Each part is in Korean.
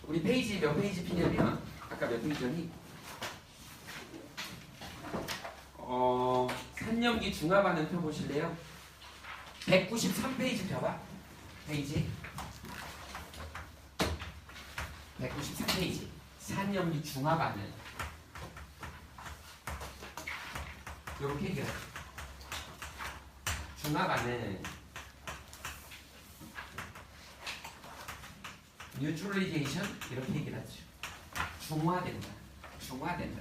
우리 페이지 몇 페이지 피냐면 아까 몇 페이지니? 산염기 중화반응 펴 보실래요? 193페이지 펴봐. 페이지 193페이지 산염기 중화반응. 요렇게 얘기해요. 중화반응 뉴트럴리제이션 이렇게 얘기를 하죠. 중화된다.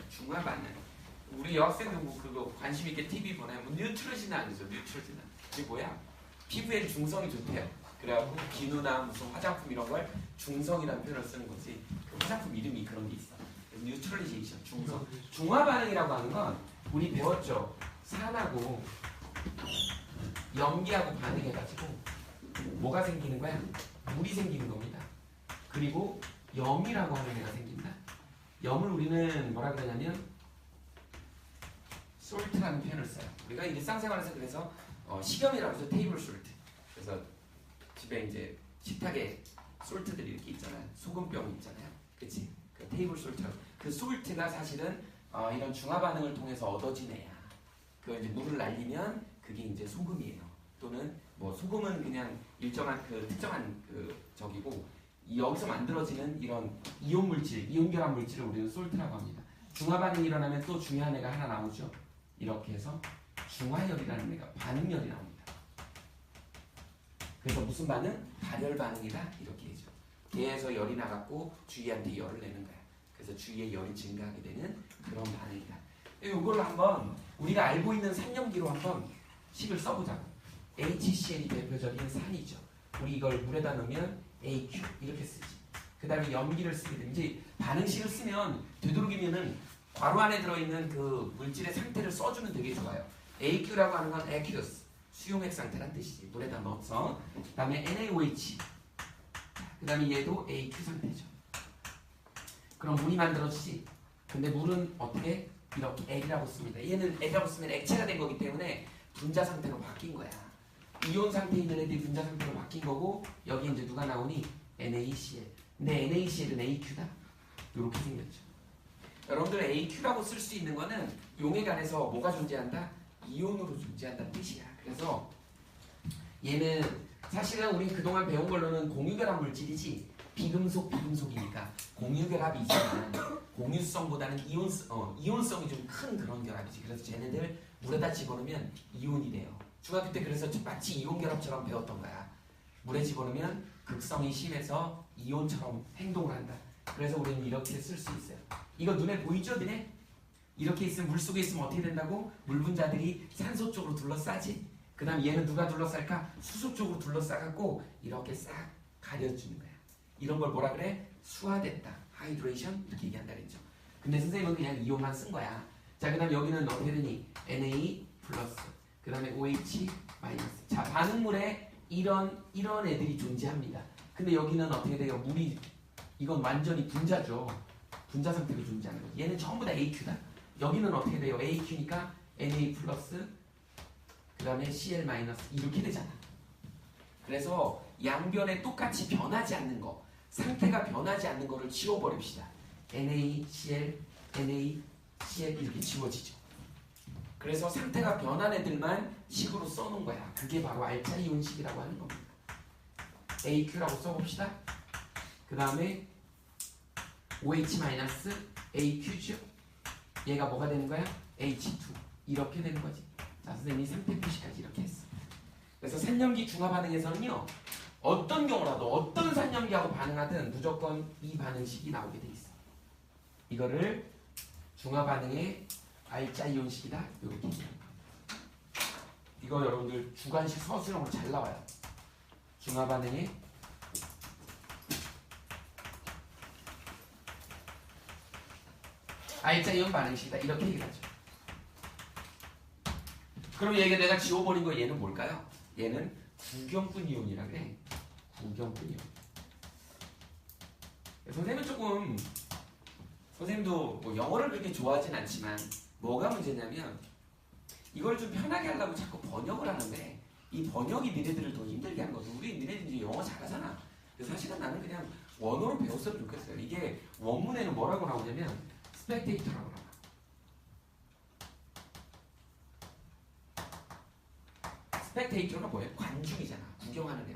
중화반응. 우리 여학생들 뭐 그거 관심 있게 TV 보내면 뭐 뉴트로지나 아니죠. 뉴트로지나. 이게 뭐야? 피부에 중성이 좋대요. 그래갖고 비누나 무슨 화장품 이런 걸 중성이라는 표현을 쓰는 거지. 그 화장품 이름이 그런 게 있어. 뉴트럴리제이션, 중성. 중화 반응이라고 하는 건 우리 배웠죠. 산하고 염기하고 반응해가지고 뭐가 생기는 거야? 물이 생기는 겁니다. 그리고 염이라고 하는 애가 생긴다. 염을 우리는 뭐라 그러냐면 솔트라는 표현을 써요. 우리가 일상생활에서 그래서 식염이라고 해서 테이블 솔트. 그래서 집에 이제 식탁에 솔트들이 이렇게 있잖아요. 소금병 있잖아요. 그치? 그 테이블 솔트. 그 솔트가 사실은 이런 중화 반응을 통해서 얻어진 애야. 그 이제 물을 날리면 그게 이제 소금이에요. 또는 뭐 소금은 그냥 일정한 그 특정한 그 적이고 여기서 만들어지는 이런 이온 물질, 이온 결합 물질을 우리는 솔트라고 합니다. 중화 반응이 일어나면 또 중요한 애가 하나 나오죠. 이렇게 해서 중화열이라는 애가 반응열이 나옵니다. 그래서 무슨 반응? 발열 반응이다 이렇게 해줘. 개에서 열이 나갔고 주위한테 열을 내는 거야. 그래서 주위에 열이 증가하게 되는 그런 반응이다. 이걸로 한번 우리가 알고 있는 산염기로 한번 식을 써보자고. HCl이 대표적인 산이죠. 우리 이걸 물에다 넣으면 AQ 이렇게 쓰지. 그 다음에 염기를 쓰게 되면 이제 반응식을 쓰면 되도록이면은 괄호 안에 들어있는 그 물질의 상태를 써주면 되게 좋아요. AQ라고 하는 건 aqueous, 수용액 상태란 뜻이지. 물에다 넣어서. 그 다음에 NaOH. 그 다음에 얘도 AQ 상태죠. 그럼 물이 만들어지지. 근데 물은 어떻게? 이렇게 L이라고 씁니다. 얘는 L이라고 쓰면 액체가 된 거기 때문에 분자 상태로 바뀐 거야. 이온 상태에 있는 애들이 분자 상태로 바뀐 거고 여기 이제 누가 나오니? NaCl. 근데 NaCl은 AQ다. 이렇게 생겼죠. 여러분들 AQ라고 쓸 수 있는 거는 용액 안에서 뭐가 존재한다? 이온으로 존재한다는 뜻이야. 그래서 얘는 사실은 우리 그동안 배운 걸로는 공유결합 물질이지 비금속이니까 공유결합이 있지만 공유성보다는 이온성이 좀 큰 그런 결합이지. 그래서 쟤네들 물에다 집어넣으면 이온이 돼요. 중학교 때 그래서 마치 이온결합처럼 배웠던 거야. 물에 집어넣으면 극성이 심해서 이온처럼 행동을 한다. 그래서 우리는 이렇게 쓸 수 있어요. 이거 눈에 보이죠? 니네? 이렇게 있으면 물속에 있으면 어떻게 된다고? 물 분자들이 산소 쪽으로 둘러싸지. 그 다음 얘는 누가 둘러쌀까? 수소 쪽으로 둘러싸갖고 이렇게 싹 가려주는 거야. 이런 걸 뭐라 그래? 수화됐다. 하이드레이션 이렇게 얘기한다 그랬죠. 근데 선생님은 그냥 이온만 쓴 거야. 자, 그 다음 여기는 어떻게 되니? Na 플러스 그 다음에 OH 마이너스. 자, 반응물에 이런 애들이 존재합니다. 근데 여기는 어떻게 돼요? 물이 이건 완전히 분자죠. 분자 상태로 존재하는 거죠. 얘는 전부 다 AQ다. 여기는 어떻게 돼요? AQ니까 Na 플러스 그 다음에 Cl 마이너스 이렇게 되잖아. 그래서 양변에 똑같이 변하지 않는 거, 상태가 변하지 않는 거를 지워버립시다. NaCl, NaCl 이렇게 지워지죠. 그래서 상태가 변한 애들만 식으로 써놓은 거야. 그게 바로 알차 이온식이라고 하는 겁니다. AQ라고 써봅시다. 그 다음에 OH-AQ죠. 얘가 뭐가 되는 거야? H2. 이렇게 되는 거지. 자, 선생님이 상태 표시까지 이렇게 했어. 그래서 산염기 중화 반응에서는요, 어떤 경우라도 어떤 산염기하고 반응하든 무조건 이 반응식이 나오게 돼 있어. 이거를 중화 반응의 알짜 이온식이다. 이렇게 얘기합니다. 이거 여러분들 주관식 서술형으로 잘 나와요. 중화 반응의 알짜 이온 반응식이다. 이렇게 얘기를 하죠. 그럼 얘가 내가 지워버린 거 얘는 뭘까요? 얘는 구경분 이온이라 그래. 구경분 이온. 선생님은 조금 선생님도 뭐 영어를 그렇게 좋아하진 않지만 뭐가 문제냐면 이걸 좀 편하게 하려고 자꾸 번역을 하는데 이 번역이 니네들을 더 힘들게 한 거죠. 우리 니네들이 영어 잘하잖아. 그래서 사실은 나는 그냥 원어로 배웠으면 좋겠어요. 이게 원문에는 뭐라고 나오냐면 스펙테이터라고 나와. 스펙테이터가 뭐예요? 관중이잖아. 구경하는 애.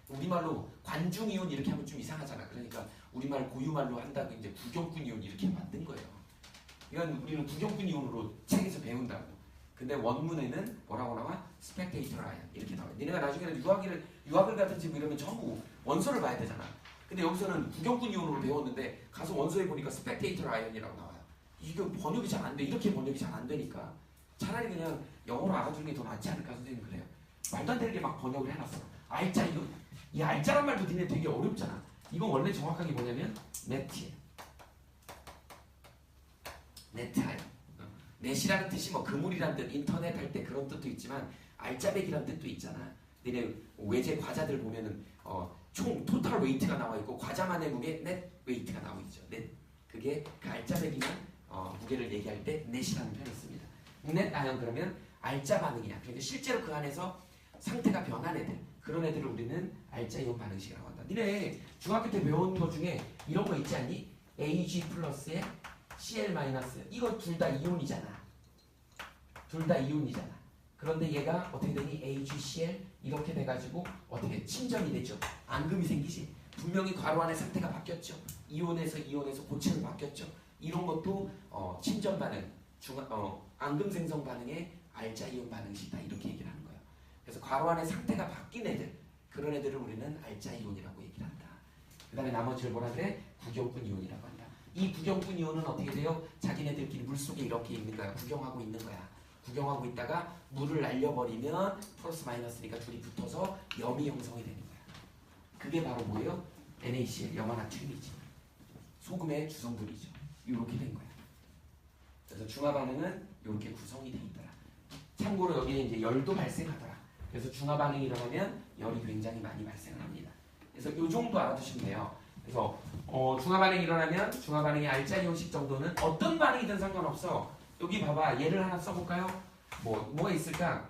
우리말로 관중이온 이렇게 하면 좀 이상하잖아. 그러니까 우리말 고유말로 한다고 이제 구경꾼이온 이렇게 만든 거예요. 이건 우리는 구경꾼이온으로 책에서 배운다고. 근데 원문에는 뭐라고 나와? 스펙테이터 라이언 이렇게 나와요. 니네가 나중에는 유학을 가든지 뭐 이러면 전부 원서를 봐야 되잖아. 근데 여기서는 구경꾼이온으로 배웠는데 가서 원서에 보니까 스펙테이터 라이언이라고 나와요. 이게 번역이 잘 안 돼. 이렇게 번역이 잘 안 되니까 차라리 그냥 영어로 알아두는 게 더 낫지 않을까 선생님 그래요. 말도 안 되게 막 번역을 해놨어. 알짜 이거 이 알짜란 말도 니네 되게 어렵잖아. 이건 원래 정확하게 뭐냐면 네트예요. 네트예요. 넷이라는 뜻이 뭐 그물이란 뜻, 인터넷 할 때 그런 뜻도 있지만 알짜배기란 뜻도 있잖아. 니네 외제 과자들 보면은 총 토탈 웨이트가 나와 있고 과자만의 무게 넷 웨이트가 나와 있죠. 넷 그게 그 알짜배기만 무게를 얘기할 때 넷이라는 표현을 씁니다. 넷 아연 그러면 알짜 반응이야. 그러니까 실제로 그 안에서 상태가 변한 애들 그런 애들을 우리는 알짜 이온 반응식이라고 한다. 니네 중학교 때 배운 것 중에 이런 거 있지 않니? Ag 플러스에 Cl 마이너스 이거 둘 다 이온이잖아. 둘 다 이온이잖아. 그런데 얘가 어떻게 되니? AgCl 이렇게 돼가지고 어떻게 침전이 되죠. 앙금이 생기지. 분명히 괄호 안의 상태가 바뀌었죠. 이온에서 고체로 바뀌었죠. 이런 것도 침전 반응, 앙금 생성 반응의 알짜 이온 반응식이다 이렇게 얘기를 하는 거예요. 그래서 괄호 안의 상태가 바뀐 애들 그런 애들을 우리는 알짜 이온이라고 얘기를 한다. 그 다음에 나머지를 뭐라 그래? 구경꾼 이온이라고 한다. 이 구경꾼 이온은 어떻게 돼요? 자기네들끼리 물속에 이렇게 있는 거야. 구경하고 있는 거야. 구경하고 있다가 물을 날려버리면 플러스 마이너스니까 둘이 붙어서 염이 형성이 되는 거야. 그게 바로 뭐예요? NaCl, 염화나트륨이지. 소금의 주성분이죠. 이렇게 된 거야. 그래서 중화 반응은 이렇게 구성이 돼 있더라. 참고로 여기에 이제 열도 발생하더라. 그래서 중화 반응이 일어나면 열이 굉장히 많이 발생합니다. 그래서 이 정도 알아두시면 돼요. 그래서 중화 반응이 일어나면 중화 반응의 알짜 이온식 정도는 어떤 반응이든 상관없어. 여기 봐봐. 얘를 하나 써볼까요? 뭐가 있을까?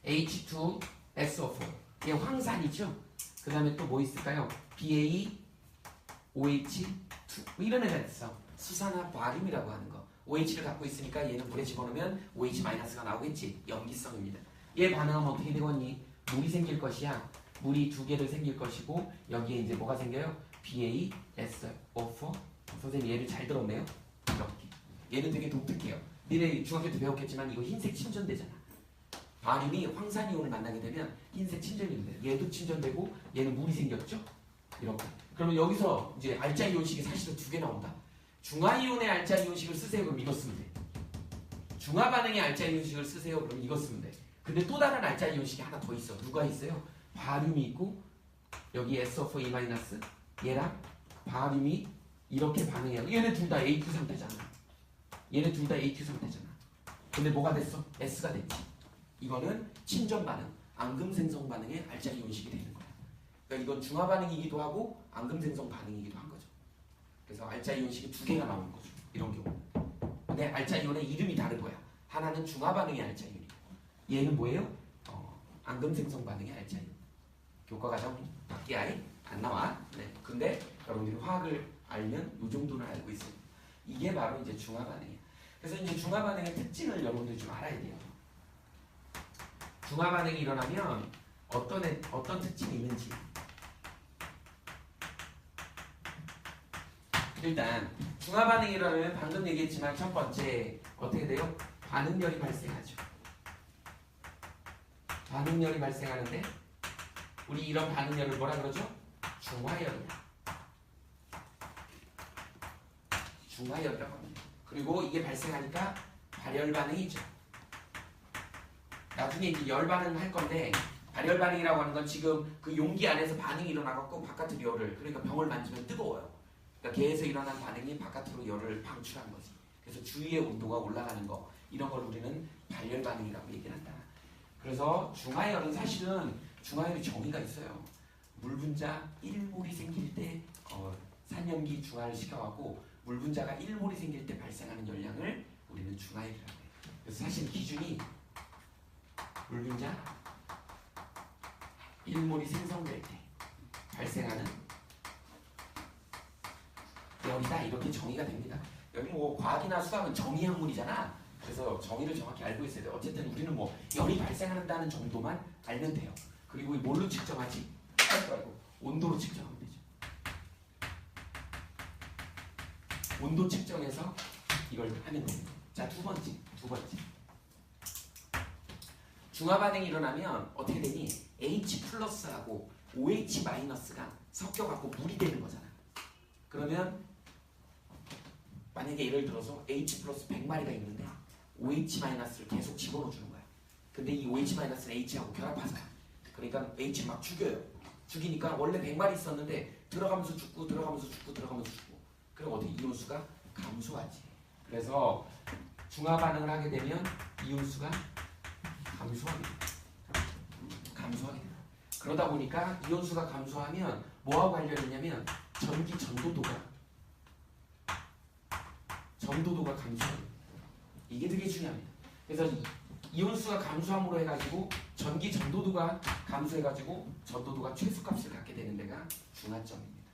H2SO4. 얘 황산이죠? 그 다음에 또 뭐 있을까요? BaOH2. 뭐 이런 애가 있어. 수산화 바륨이라고 하는 거. OH를 갖고 있으니까 얘는 물에 집어넣으면 OH-가 나오겠지. 염기성입니다. 얘 반응하면 어떻게 되겠니? 물이 생길 것이야. 물이 두 개를 생길 것이고 여기에 이제 뭐가 생겨요? BaSO4. 선생님 얘를 잘 들었네요. 이렇게. 얘는 되게 독특해요. 니네 중학교 때 배웠겠지만 이거 흰색 침전되잖아. 바륨이 황산이온을 만나게 되면 흰색 침전이 돼요. 얘도 침전되고 얘는 물이 생겼죠? 이렇게. 그러면 여기서 이제 알짜 이온식이 사실은 두 개 나온다. 중화 이온의 알짜 이온식을 쓰세요. 그럼 이거 쓰면 돼. 중화 반응의 알짜 이온식을 쓰세요. 그럼 이거 쓰면 돼. 근데 또 다른 알짜 이온식이 하나 더 있어. 누가 있어요? 바륨이 있고 여기 SO4E- 얘랑 바륨이 이렇게 반응해요. 얘네 둘 다 A2 상태잖아. 얘네 둘 다 A2 상태잖아. 근데 뭐가 됐어? S가 됐지. 이거는 침전 반응, 앙금 생성 반응의 알짜 이온식이 되는 거야. 그러니까 이건 중화 반응이기도 하고 앙금 생성 반응이기도 한 거죠. 그래서 알짜 이온식이 두 개가 나오는 거죠. 이런 경우. 근데 알짜 이온의 이름이 다른 거야. 하나는 중화 반응의 알짜 이온이고 얘는 뭐예요? 앙금 생성 반응의 알짜 이온. 교과 과정 밖에 아예 안 나와. 네. 근데 여러분들이 화학을 알면 이 정도는 알고 있어요. 이게 바로 이제 중화 반응이에요. 그래서 이제 중화 반응의 특징을 여러분들이 좀 알아야 돼요. 중화 반응이 일어나면 어떤 특징이 있는지. 일단 중화 반응이 일어나면 방금 얘기했지만 첫 번째 어떻게 돼요? 반응열이 발생하죠. 반응열이 발생하는데 우리 이런 반응열을 뭐라 그러죠? 중화열이다. 중화열이라고 합니다. 그리고 이게 발생하니까 발열 반응이죠. 나중에 이제 열 반응을 할 건데 발열 반응이라고 하는 건 지금 그 용기 안에서 반응이 일어나갖고 바깥으로 열을 그러니까 병을 만지면 뜨거워요. 그러니까 개에서 일어난 반응이 바깥으로 열을 방출한 거지. 그래서 주위의 온도가 올라가는 거 이런 걸 우리는 발열 반응이라고 얘기를 한다. 그래서 중화열은 사실은 중화열이 정의가 있어요. 물 분자 1몰이 생길 때 산염기 중화를 시켜갖고 물 분자가 1몰이 생길 때 발생하는 열량을 우리는 중화열이라고 해요. 그래서 사실 기준이 물 분자 1몰이 생성될 때 발생하는 열이다 이렇게 정의가 됩니다. 여기 뭐 과학이나 수학은 정의 학문이잖아. 그래서 정의를 정확히 알고 있어야 돼요. 어쨌든 우리는 뭐 열이 발생한다는 정도만 알면 돼요. 그리고 이 뭘로 측정하지? 온도로 측정하면 되죠. 온도 측정해서 이걸 하면 됩니다. 자, 두 번째. 중화 반응이 일어나면 어떻게 되니? H 플러스하고 OH 마이너스가 섞여갖고 물이 되는 거잖아. 그러면 만약에 예를 들어서 H 플러스 100마리가 있는데 OH 마이너스를 계속 집어넣어 주는 거야. 근데 이 OH 마이너스는 H하고 결합하잖아. 그러니까 H 막 죽여요. 죽이니까 원래 100마리 있었는데 들어가면서 죽고 들어가면서 죽고 들어가면서 죽고. 그럼 어떻게 이온수가 감소하지. 그래서 중화 반응을 하게 되면 이온수가 감소하게 돼요. 그러다 보니까 이온수가 감소하면 뭐하고 관련있냐면 전기 전도도가 감소해요. 이게 되게 중요합니다. 그래서 이온수가 감소함으로 해가지고 전기 전도도가 감소해가지고 전도도가 최소값을 갖게 되는 데가 중화점입니다.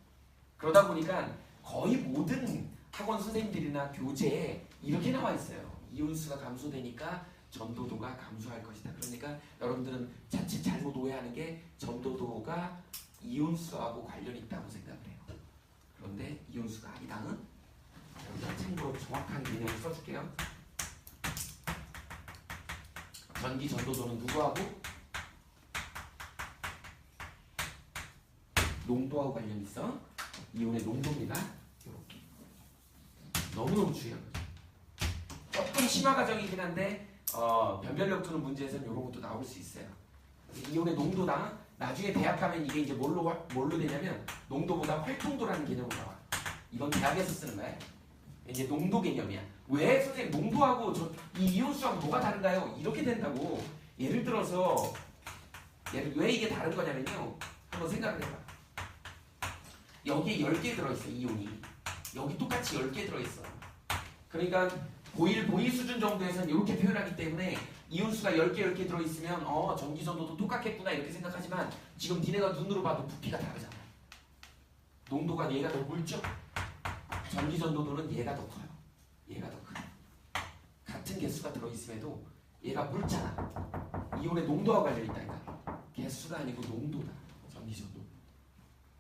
그러다 보니까 거의 모든 학원 선생님들이나 교재에 이렇게 나와 있어요. 이온수가 감소되니까 전도도가 감소할 것이다. 그러니까 여러분들은 자칫 잘못 오해하는 게 전도도가 이온수하고 관련이 있다고 생각을 해요. 그런데 이온수가 아니다. 여기다 참고로 정확한 개념을 써줄게요. 전기 전도도는 누구하고? 농도하고 관련이 있어. 이온의 농도입니다. 이렇게. 너무너무 중요한 거죠. 조금 심화 과정이긴 한데 변별력 두는 문제에서는 이런 것도 나올 수 있어요. 이온의 농도당 나중에 대학하면 이게 이제 뭘로 되냐면 농도보다 활동도라는 개념으로 나와. 이건 대학에서 쓰는 거야. 이제 농도 개념이야. 왜 선생님 농도하고 이 이온수하고 뭐가 다른가요? 이렇게 된다고. 예를 들어서 왜 이게 다른 거냐면요. 한번 생각을 해봐. 여기에 10개 들어있어. 이온이. 여기 똑같이 10개 들어있어. 그러니까 고일 수준 정도에서는 이렇게 표현하기 때문에 이온수가 10개 들어있으면 전기전도도 똑같겠구나 이렇게 생각하지만 지금 니네가 눈으로 봐도 부피가 다르잖아. 농도가 얘가 더 묽죠? 전기전도도는 얘가 더 커요. 얘가 더 커요. 같은 개수가 들어있음에도 얘가 묽잖아. 이온의 농도와 관련이 있다니까. 개수가 아니고 농도다. 전기전도.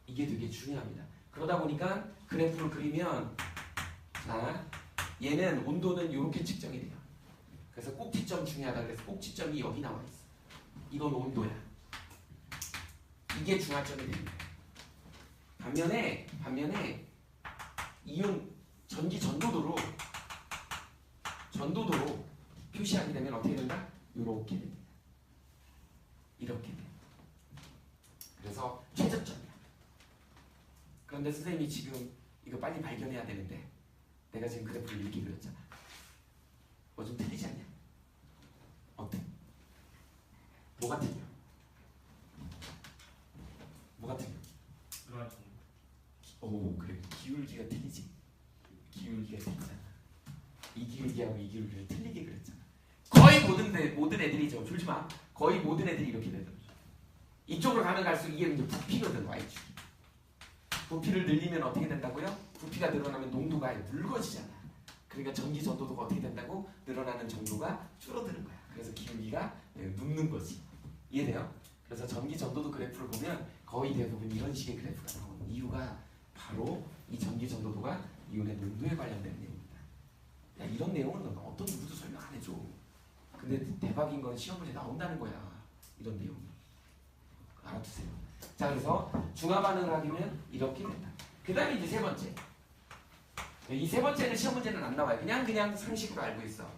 이게 되게 중요합니다. 그러다 보니까 그래프를 그리면 자, 얘는 온도는 이렇게 측정이 돼요. 그래서 꼭지점 중요하다. 그래서 꼭지점이 여기 나와 있어. 이건 온도야. 이게 중화점이 됩니다. 반면에 이온 전기 전도도로 표시하게 되면 어떻게 된다? 이렇게 됩니다. 이렇게 돼요. 그래서 최저점이야. 그런데 선생님이 지금 이거 빨리 발견해야 되는데 내가 지금 그래프를 이렇게 그렸잖아. 뭐 좀 틀리지 않냐? 어때? 뭐가 틀려? 뭐가 틀려? 오, 그래. 기울기가 틀리지. 기울기가 틀리잖아. 이 기울기하고 이 기울기를 틀리게 그렸잖아. 거의 모든 애들이죠. 졸지 마. 거의 모든 애들이 이렇게 되더라고. 이쪽으로 가면 갈수록 이게 이제 부피거든. Y축이. 부피를 늘리면 어떻게 된다고요? 부피가 늘어나면 농도가 묽어지잖아. 그러니까 전기 전도도가 어떻게 된다고? 늘어나는 정도가 줄어드는 거야. 그래서 기울기가 눕는 거지. 이해돼요? 그래서 전기 전도도 그래프를 보면 거의 대부분 이런 식의 그래프가 나오는 이유가 바로 이 전기 전도도가 이온의 농도에 관련된 내용입니다. 야, 이런 내용은 어떤 누구도 설명 안 해줘. 근데 대박인 건 시험 문제 나온다는 거야. 이런 내용이. 알아두세요. 자, 그래서 중화 반응을 하기면 이렇게 된다. 그 다음에 이제 세 번째. 이 세 번째는 시험 문제는 안 나와요. 그냥 상식으로 알고 있어.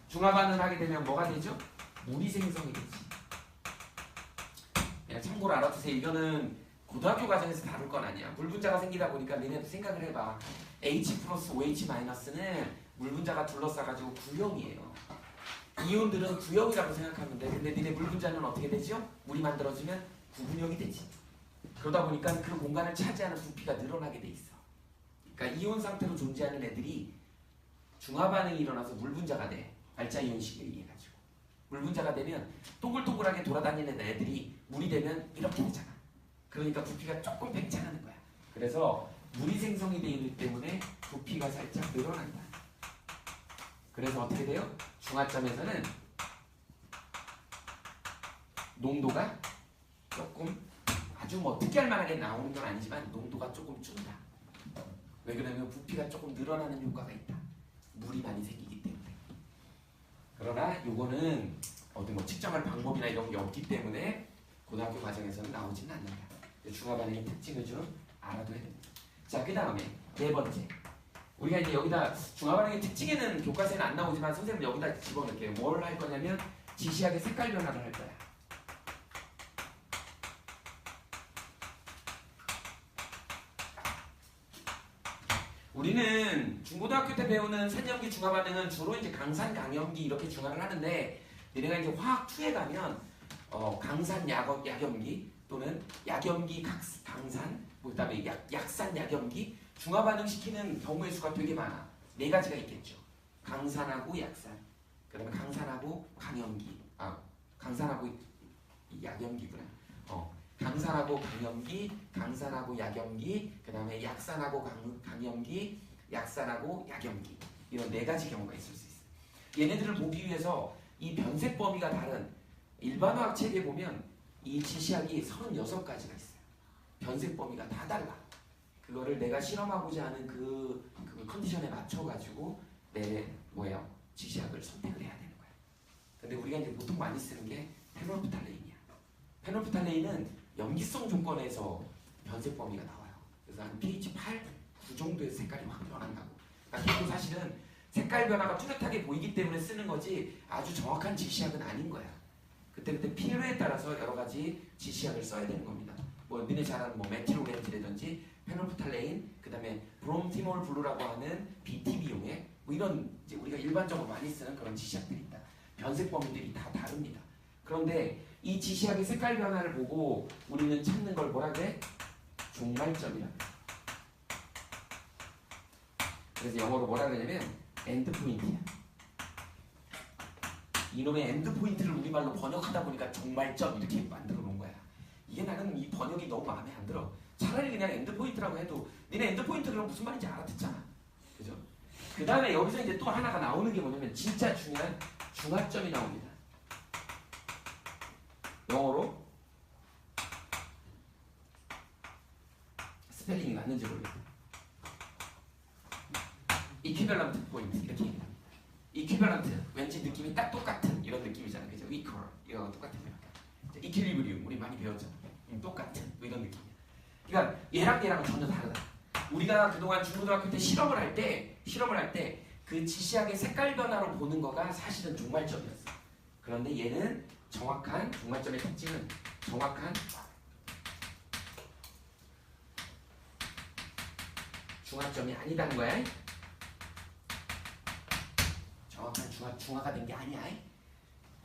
중화 반응을 하게 되면 뭐가 되죠? 물이 생성이 되지. 그냥 참고로 알아두세요. 이거는 고등학교 과정에서 다룰 건 아니야. 물분자가 생기다 보니까 너네도 생각을 해봐. H 플러스 OH 마이너스는 물분자가 둘러싸가지고 구형이에요. 이온들은 구형이라고 생각하면 돼. 근데 니네 물분자는 어떻게 되죠? 물이 만들어지면 구분형이 되지. 그러다 보니까 그 공간을 차지하는 부피가 늘어나게 돼 있어. 그러니까 이온 상태로 존재하는 애들이 중화 반응이 일어나서 물분자가 돼. 알짜 이온식에 의해가지고. 물분자가 되면 동글동글하게 돌아다니는 애들이 물이 되면 이렇게 되잖아. 그러니까 부피가 조금 팽창하는 거야. 그래서 물이 생성이 되기 때문에 부피가 살짝 늘어난다. 그래서 어떻게 돼요? 중화점에서는 농도가 조금 아주 뭐 특이할 만하게 나오는 건 아니지만 농도가 조금 준다. 왜 그러냐면 부피가 조금 늘어나는 효과가 있다. 물이 많이 생기기 때문에. 그러나 요거는 어떤 뭐 측정할 방법이나 이런 게 없기 때문에 고등학교 과정에서는 나오지는 않는다. 중화 반응의 특징을 좀 알아둬야 됩니다. 자, 그 다음에 네 번째. 우리가 이제 여기다 중화 반응의 특징에는 교과서에는 안 나오지만 선생님은 여기다 집어넣을게요. 뭘 할 거냐면 지시하게 색깔 변화를 할 거야. 우리는 중고등학교 때 배우는 산염기 중화 반응은 주로 이제 강산 강염기 이렇게 중화를 하는데 얘네가 이제 화학 2에 가면 강산 약염기 또는 약염기 강산 그다음에 약산 약염기 중화 반응 시키는 경우의 수가 되게 많아. 네 가지가 있겠죠. 강산하고 약산, 그다음에 강산하고 강염기, 강산하고 약염기구나. 강산하고 강염기, 강산하고 약염기, 그다음에 약산하고 강염기, 약산하고 약염기 이런 네 가지 경우가 있을 수 있어요. 얘네들을 보기 위해서 이 변색 범위가 다른 일반화학 책에 보면 이 지시학이 36가지가 있어요. 변색 범위가 다 달라. 그거를 내가 실험하고자 하는 그 컨디션에 맞춰가지고 내 지시학을 선택을 해야 되는 거야. 근데 우리가 이제 보통 많이 쓰는 게 페놀프탈레인이야. 페놀프탈레인은 염기성 조건에서 변색 범위가 나와요. 그래서 한 pH 8, 9 정도의 색깔이 확 변한다고. 그러니까 그것도 사실은 색깔 변화가 뚜렷하게 보이기 때문에 쓰는 거지 아주 정확한 지시학은 아닌 거야. 그때 필요에 따라서 여러 가지 지시학을 써야 되는 겁니다. 뭐 너네 잘 아는 메틸오렌지라든지 페놀프탈레인, 그다음에 브롬티놀 블루라고 하는 BTB용의 뭐 이런 이제 우리가 일반적으로 많이 쓰는 그런 지시학들이 있다. 변색 범위들이 다 다릅니다. 그런데 이 지시학의 색깔 변화를 보고 우리는 찾는 걸 뭐라 그래? 종말점이라. 그래서 영어로 뭐라 그러냐면 엔드포인트야. 이놈의 엔드포인트를 우리말로 번역하다 보니까 종말점 이렇게 만들어 놓은 거야. 이게 나는 이 번역이 너무 마음에 안 들어. 차라리 그냥 엔드포인트라고 해도 니네 엔드포인트 그럼 무슨 말인지 알아듣잖아. 그죠? 그 다음에 여기서 이제 또 하나가 나오는 게 뭐냐면 진짜 중요한 중화점이 나옵니다. 영어로 스펠링이 맞는지 모르겠다. 이퀴밸런트 포인트 이렇게 얘기합니다. 이퀴밸런트 왠지 느낌이 딱 똑같은 이런 느낌이잖아. 그죠? 이퀄 이거 똑같은 거니까. 이퀄리브리움 우리 많이 배웠잖아. 똑같은 뭐 이런 느낌이야. 그러니까 얘랑은 전혀 다르다. 우리가 그동안 중고등학교 때 실험을 할 때 그 지시학의 색깔 변화로 보는 거가 사실은 종말점이었어. 그런데 얘는 정확한 종말점의 특징은 정확한 중화점이 아니다는 거야. 정확한 중화가 된 게 아니야.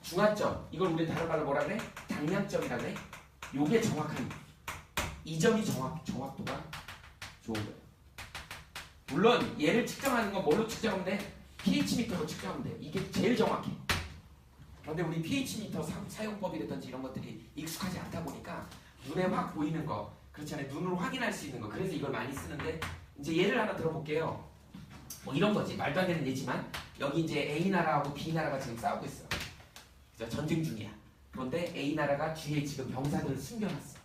중화점 이걸 우리 다른 말로 뭐라 그래? 당량점이라 그래. 요게 정확한 이 점이 정확도가 좋은 거예요. 물론 얘를 측정하는 건 뭘로 측정하면 돼? pH 미터로 측정하면 돼. 이게 제일 정확해. 그런데 우리 pH 미터 사용법이라든지 이런 것들이 익숙하지 않다 보니까 눈에 확 보이는 거 그렇잖아요. 눈으로 확인할 수 있는 거. 그래서 이걸 많이 쓰는데 이제 예를 하나 들어볼게요. 뭐 이런 거지. 말도 안 되는 예지만 여기 이제 A 나라하고 B 나라가 지금 싸우고 있어. 전쟁 중이야. 그런데 A 나라가 뒤에 지금 병사들을 숨겨놨어.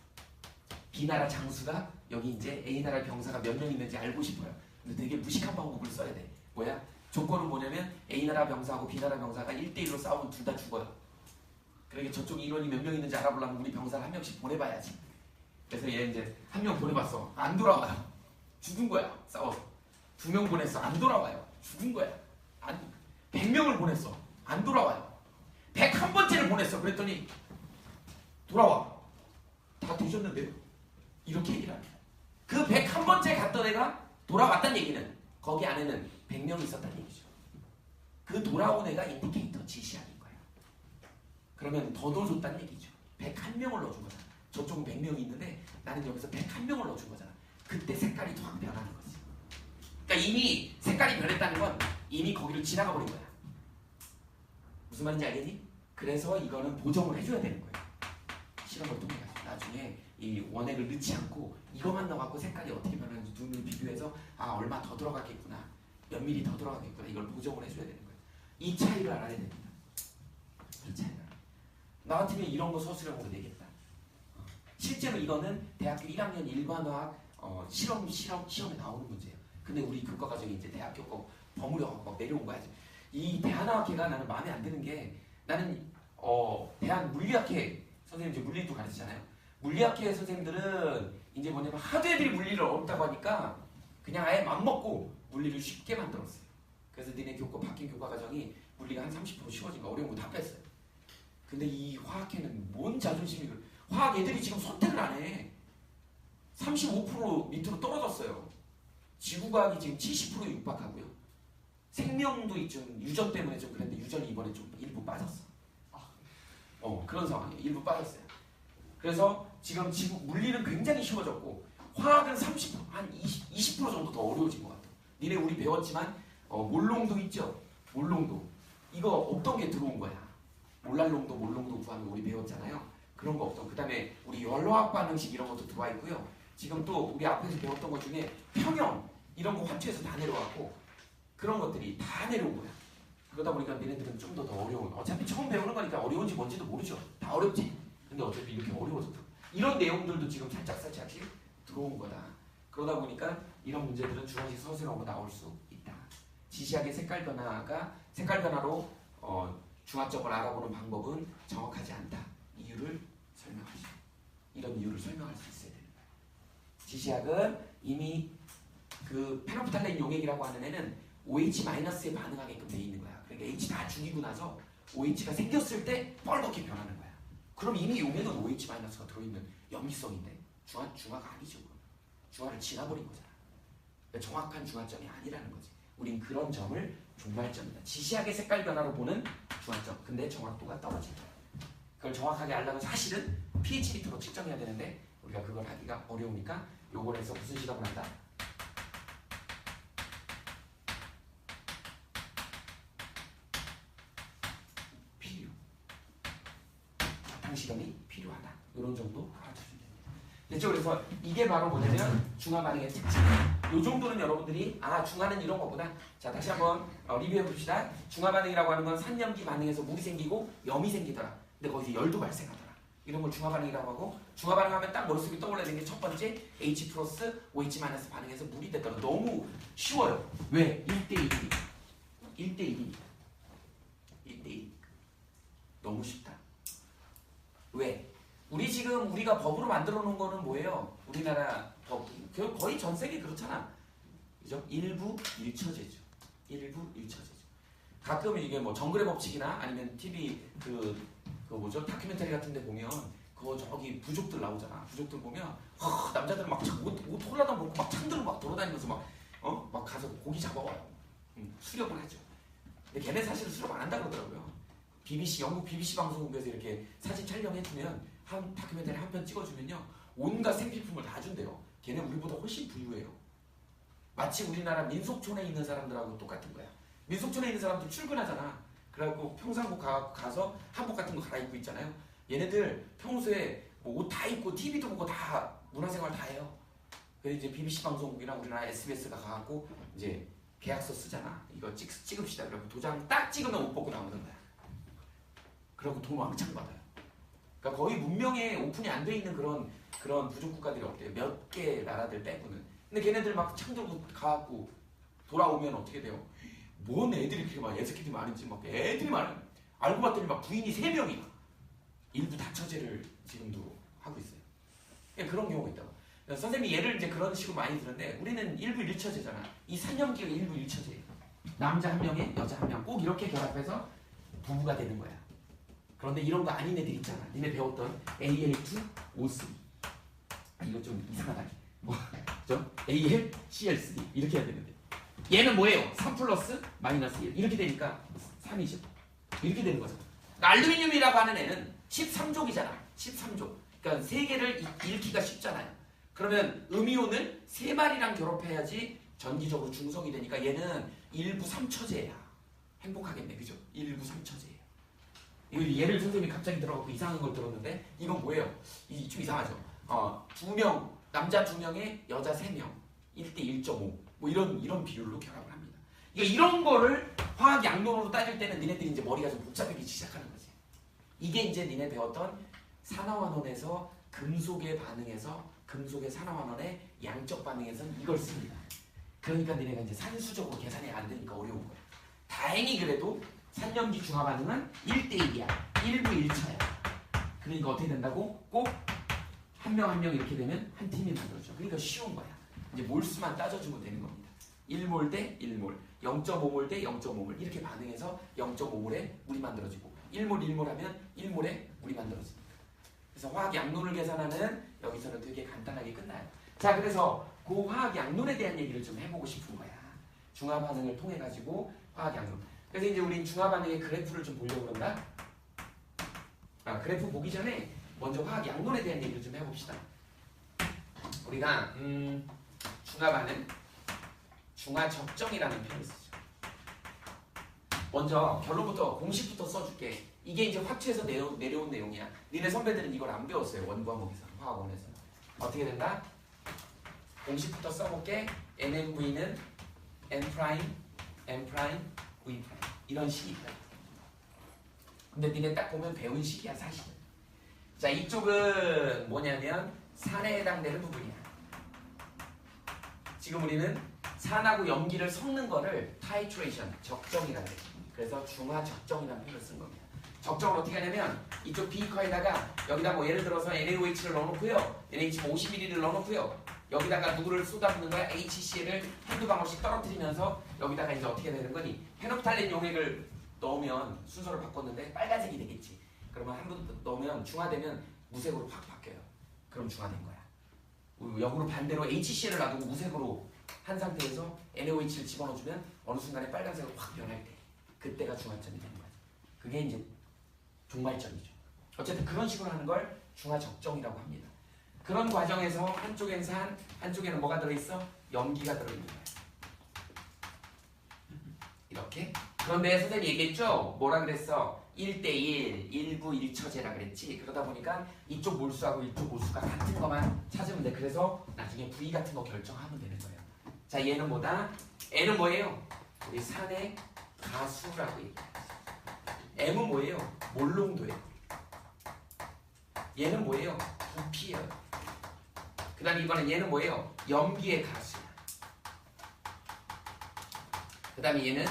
B 나라 장수가 여기 이제 A 나라 병사가 몇 명 있는지 알고 싶어요. 근데 되게 무식한 방법을 써야 돼. 뭐야? 조건은 뭐냐면 A 나라 병사하고 B 나라 병사가 1대1로 싸우면 둘 다 죽어요. 그러니까 저쪽 인원이 몇 명 있는지 알아보려면 우리 병사를 한 명씩 보내봐야지. 그래서 얘 이제 한 명 보내봤어. 안 돌아와요. 죽은 거야. 싸워서. 2명 보냈어. 안 돌아와요. 죽은 거야. 100명을 보냈어. 안 돌아와요. 101번째를 보냈어. 그랬더니 돌아와. 다 도셨는데요? 이렇게 얘기를 합니다. 그 101번째 갔던 애가 돌아왔다는 얘기는 거기 안에는 100명이 있었다는 얘기죠. 그 돌아온 애가 인디케이터 지시학인 거예요. 그러면 더 넣어줬다는 얘기죠. 101명을 넣어준 거잖아. 저쪽은 100명이 있는데 나는 여기서 101명을 넣어준 거잖아. 그때 색깔이 확 변하는 거지. 그러니까 이미 색깔이 변했다는 건 이미 거기를 지나가 버린 거야. 무슨 말인지 알겠니? 그래서 이거는 보정을 해줘야 되는 거예요. 실험을 통해 가지고 나중에 이 원액을 넣지 않고 이것만 넣어갖고 색깔이 어떻게 변하는지 눈을 비교해서 아 얼마 더 들어가겠구나, 몇 미리 더 들어가겠구나, 이걸 보정을 해줘야 되는 거예요. 이 차이를 알아야 됩니다. 이 차이를. 나 같으면 이런 거 서술형으로 내겠다. 실제로 이거는 대학교 1학년 일반화학 시험에 나오는 문제예요. 근데 우리 교과 과정이 이제 대학교 거 버무려갖고 막 내려온 거야. 이 대한화학회가 나는 마음에 안 드는 게, 나는 대한물리학회 선생님 이제 물리도 가르치잖아요. 물리학회 선생님들은 이제 뭐냐면 하도 애들이 물리를 어렵다고 하니까 그냥 아예 맘먹고 물리를 쉽게 만들었어요. 그래서 니네 바뀐 교과 과정이 물리가 한 30% 쉬워진 거, 어려운 거 다 뺐어요. 근데 이 화학회는 뭔 자존심이, 화학 애들이 지금 선택을 안 해. 35% 밑으로 떨어졌어요. 지구과학이 지금 70%에 육박하고요. 생명도 좀 유전 때문에 좀 그랬는데 유전이 이번에 좀 일부 빠졌어. 그런 상황이에요. 일부 빠졌어요. 그래서 지금 물리는 굉장히 쉬워졌고 화학은 30%, 한 20% 정도 더 어려워진 것 같아요. 니네 우리 배웠지만 몰롱도 있죠. 몰롱도. 이거 없던 게 들어온 거야. 몰랄롱도 몰롱도 구하는 거 우리 배웠잖아요. 그런 거 없던. 그 다음에 우리 열화학 반응식 이런 것도 들어와 있고요. 지금 또 우리 앞에서 배웠던 것 중에 평형 이런 거 화투에서 다 내려왔고 그런 것들이 다 내려온 거야. 그러다 보니까 니네들은 좀 더 어려운, 어차피 처음 배우는 거니까 어려운지 뭔지도 모르죠. 다 어렵지. 근데 어차피 이렇게 어려워졌다. 이런 내용들도 지금 살짝씩 들어온 거다. 그러다 보니까 이런 문제들은 중앙식 서술형으로 나올 수 있다. 지시학의 색깔 변화로 중화점을 알아보는 방법은 정확하지 않다. 이유를 설명하시오. 이런 이유를 설명할 수 있어야 되는 거야. 지시학은 이미 그 페노프탈레인 용액이라고 하는 애는 OH-에 반응하게끔 돼 있는 거야. 그러니까 H 다 죽이고 나서 OH가 생겼을 때 뻘겋게 변하는 거야. 그럼 이미 용액은 OH-가 들어있는 염기성인데 중화가 아니죠. 중화를 지나버린 거잖아. 그러니까 정확한 중화점이 아니라는 거지. 우린 그런 점을 종말점이다. 지시학의 색깔 변화로 보는 중화점. 근데 정확도가 떨어진다. 그걸 정확하게 알려면 사실은 pH 미터로 측정해야 되는데 우리가 그걸 하기가 어려우니까 요걸 해서 무슨 실험을 한다? 실험이 필요하다. 이런 정도 알아주시면 됩니다. 됐죠? 그래서 이게 바로 뭐냐면 중화 반응의 특징. 이 정도는 여러분들이 중화는 이런 거구나. 자, 다시 한번 리뷰해 봅시다. 중화 반응이라고 하는 건 산염기 반응에서 물이 생기고 염이 생기더라. 근데 거기서 열도 발생하더라. 이런 걸 중화 반응이라고 하고, 중화 반응하면 딱 머릿속에 떠올라야 되는 게 첫 번째 H 플러스 OH 마이너스 반응해서 물이 됐더라. 너무 쉬워요. 왜? 1대1이니까. 1대1이니까. 1대1. 너무 쉽다. 왜? 우리가 법으로 만들어 놓은 거는 뭐예요? 우리나라 법, 거의 전 세계 그렇잖아. 그죠? 일부 일처제죠. 일부 일처제죠. 가끔 이게 뭐 정글의 법칙이나 아니면 TV 다큐멘터리 같은 데 보면 저기 부족들 나오잖아. 부족들 보면 남자들 막 옷 홀라당 벗고 막 창들로 막 돌아다니면서 막 가서 고기 잡아와요. 수렵을 하죠. 근데 걔네 사실은 수렵 안 한다 그러더라고요. 영국 BBC 방송국에서 이렇게 사진 촬영해주면 다큐멘터리 한 편 찍어주면요 온갖 생필품을 다 준대요. 걔네 우리보다 훨씬 부유해요. 마치 우리나라 민속촌에 있는 사람들하고 똑같은 거야. 민속촌에 있는 사람들 출근하잖아. 그래갖고 평상복 가서 한복 같은 거 갈아입고 있잖아요. 얘네들 평소에 뭐 옷 다 입고 TV도 보고 다 문화생활 다 해요. 그래서 이제 BBC 방송국이나 우리나라 SBS가 가갖고 이제 계약서 쓰잖아. 이거 찍읍시다. 그래갖고 도장 딱 찍으면 옷 벗고 나오는 거야. 그러고 돈 왕창 받아요. 그러니까 거의 문명에 오픈이 안 돼 있는 그런 부족 국가들이 없대요. 몇 개 나라들 빼고는. 근데 걔네들 막 창 들고 가갖고 돌아오면 어떻게 돼요? 뭔 애들이 이렇게 막 애새끼들이 많은지 막 애들이 많아요. 알고 봤더니 막 부인이 3명이나. 일부 다처제를 지금도 하고 있어요. 그런 경우가 있다고. 선생님이 예를 이제 그런 식으로 많이 들었는데 우리는 일부 일처제잖아. 이 산염기가 일부 일처제예요. 남자 1명에 여자 1명 꼭 이렇게 결합해서 부부가 되는 거야. 그런데 이런 거 아닌 애들 있잖아. 니네 배웠던 Al2O3. 이거 좀 이상하다. 그죠? AlCl3 이렇게 해야 되는데 얘는 뭐예요? 3 플러스 마이너스 1 이렇게 되니까 3이죠. 이렇게 되는 거죠. 그러니까 알루미늄이라고 하는 애는 13족이잖아. 13족. 그러니까 3개를 잃기가 쉽잖아요. 그러면 음이온을 3마리랑 결합해야지 전기적으로 중성이 되니까 얘는 일부 3처제야. 행복하겠네. 그죠? 일부 3처제예요. 이거 예를 선생님이 갑자기 들어가고 이상한 걸 들었는데 이건 뭐예요? 좀 이상하죠? 2명, 남자 2명에 여자 3명, 1대 1.5 뭐 이런 비율로 결합을 합니다. 이런 거를 화학 양론으로 따질 때는 니네들이 이제 머리가 좀 복잡해지기 시작하는 거지. 이게 이제 니네 배웠던 산화환원에서 금속에 반응해서 금속의 산화환원의 양적 반응에서는 이걸 씁니다. 그러니까 니네가 이제 산수적으로 계산이 안 되니까 어려운 거야. 다행히 그래도 산염기 중화 반응은 1대1이야. 1부 1차야. 그러니까 어떻게 된다고? 꼭 한 명 한 명 이렇게 되면 한 팀이 만들어져. 그러니까 쉬운 거야. 이제 몰수만 따져주면 되는 겁니다. 1몰 대 1몰, 0.5몰 대 0.5몰 이렇게 반응해서 0.5몰에 물이 만들어지고 1몰 1몰 하면 1몰에 물이 만들어집니다. 그래서 화학 양론을 계산하는 여기서는 되게 간단하게 끝나요. 자, 그래서 그 화학 양론에 대한 얘기를 좀 해보고 싶은 거야. 중화 반응을 통해 가지고 화학 양론. 그래서 이제 우린 중화 반응의 그래프를 좀 보려고 그런다. 그래프 보기 전에 먼저 화학 양론에 대한 얘기를 좀 해봅시다. 우리가 중화 반응, 중화 적정이라는 표현을 쓰죠. 먼저 결론부터 공식부터 써줄게. 이게 이제 학초에서 내려온 내용이야. 니네 선배들은 이걸 안 배웠어요. 원고 과목에서, 화학원에서. 어떻게 된다? 공식부터 써볼게. NMV는 N', N', V' 이런 식이 있다. 근데 니네 딱 보면 배운 식이야 사실은. 자, 이쪽은 뭐냐면 산에 해당되는 부분이야. 지금 우리는 산하고 염기를 섞는 거를 타이트레이션, 적정이라고 해. 그래서 중화 적정이라는 표현을 쓴 겁니다. 적정을 어떻게 하냐면 이쪽 비커에다가 여기다 뭐 예를 들어서 NaOH를 넣어놓고요. NH 50ml를 넣어놓고요. 여기다가 누구를 쏟아붓는 거야? HCl을 한두 방울씩 떨어뜨리면서 여기다가 이제 어떻게 되는 거니? 페놉탈렌 용액을 넣으면 순서를 바꿨는데 빨간색이 되겠지. 그러면 한 번 넣으면 중화되면 무색으로 확 바뀌어요. 그럼 중화된 거야. 역으로 반대로 HCl을 놔두고 무색으로 한 상태에서 NaOH를 집어넣어주면 어느 순간에 빨간색으로 확 변할 때 그때가 중화점이 되는 거야. 그게 이제 종말점이죠. 어쨌든 그런 식으로 하는 걸 중화 적정이라고 합니다. 그런 과정에서 한쪽엔 산, 한쪽에는 뭐가 들어있어? 염기가 들어있는 거야. 이렇게. 그런데 선생님이 얘기했죠? 뭐라 그랬어? 1대1, 1부 1처제라 그랬지. 그러다 보니까 이쪽 몰수하고 이쪽 몰수가 같은 것만 찾으면 돼. 그래서 나중에 V 같은 거 결정하면 되는 거예요. 자, 얘는 뭐다? N은 뭐예요? 우리 산의 가수라고 얘기해요. M은 뭐예요? 몰농도예요. 얘는 뭐예요? 부피예요. 그 다음에 이번엔 얘는 뭐예요? 염기의 가수야. 그 다음에 얘는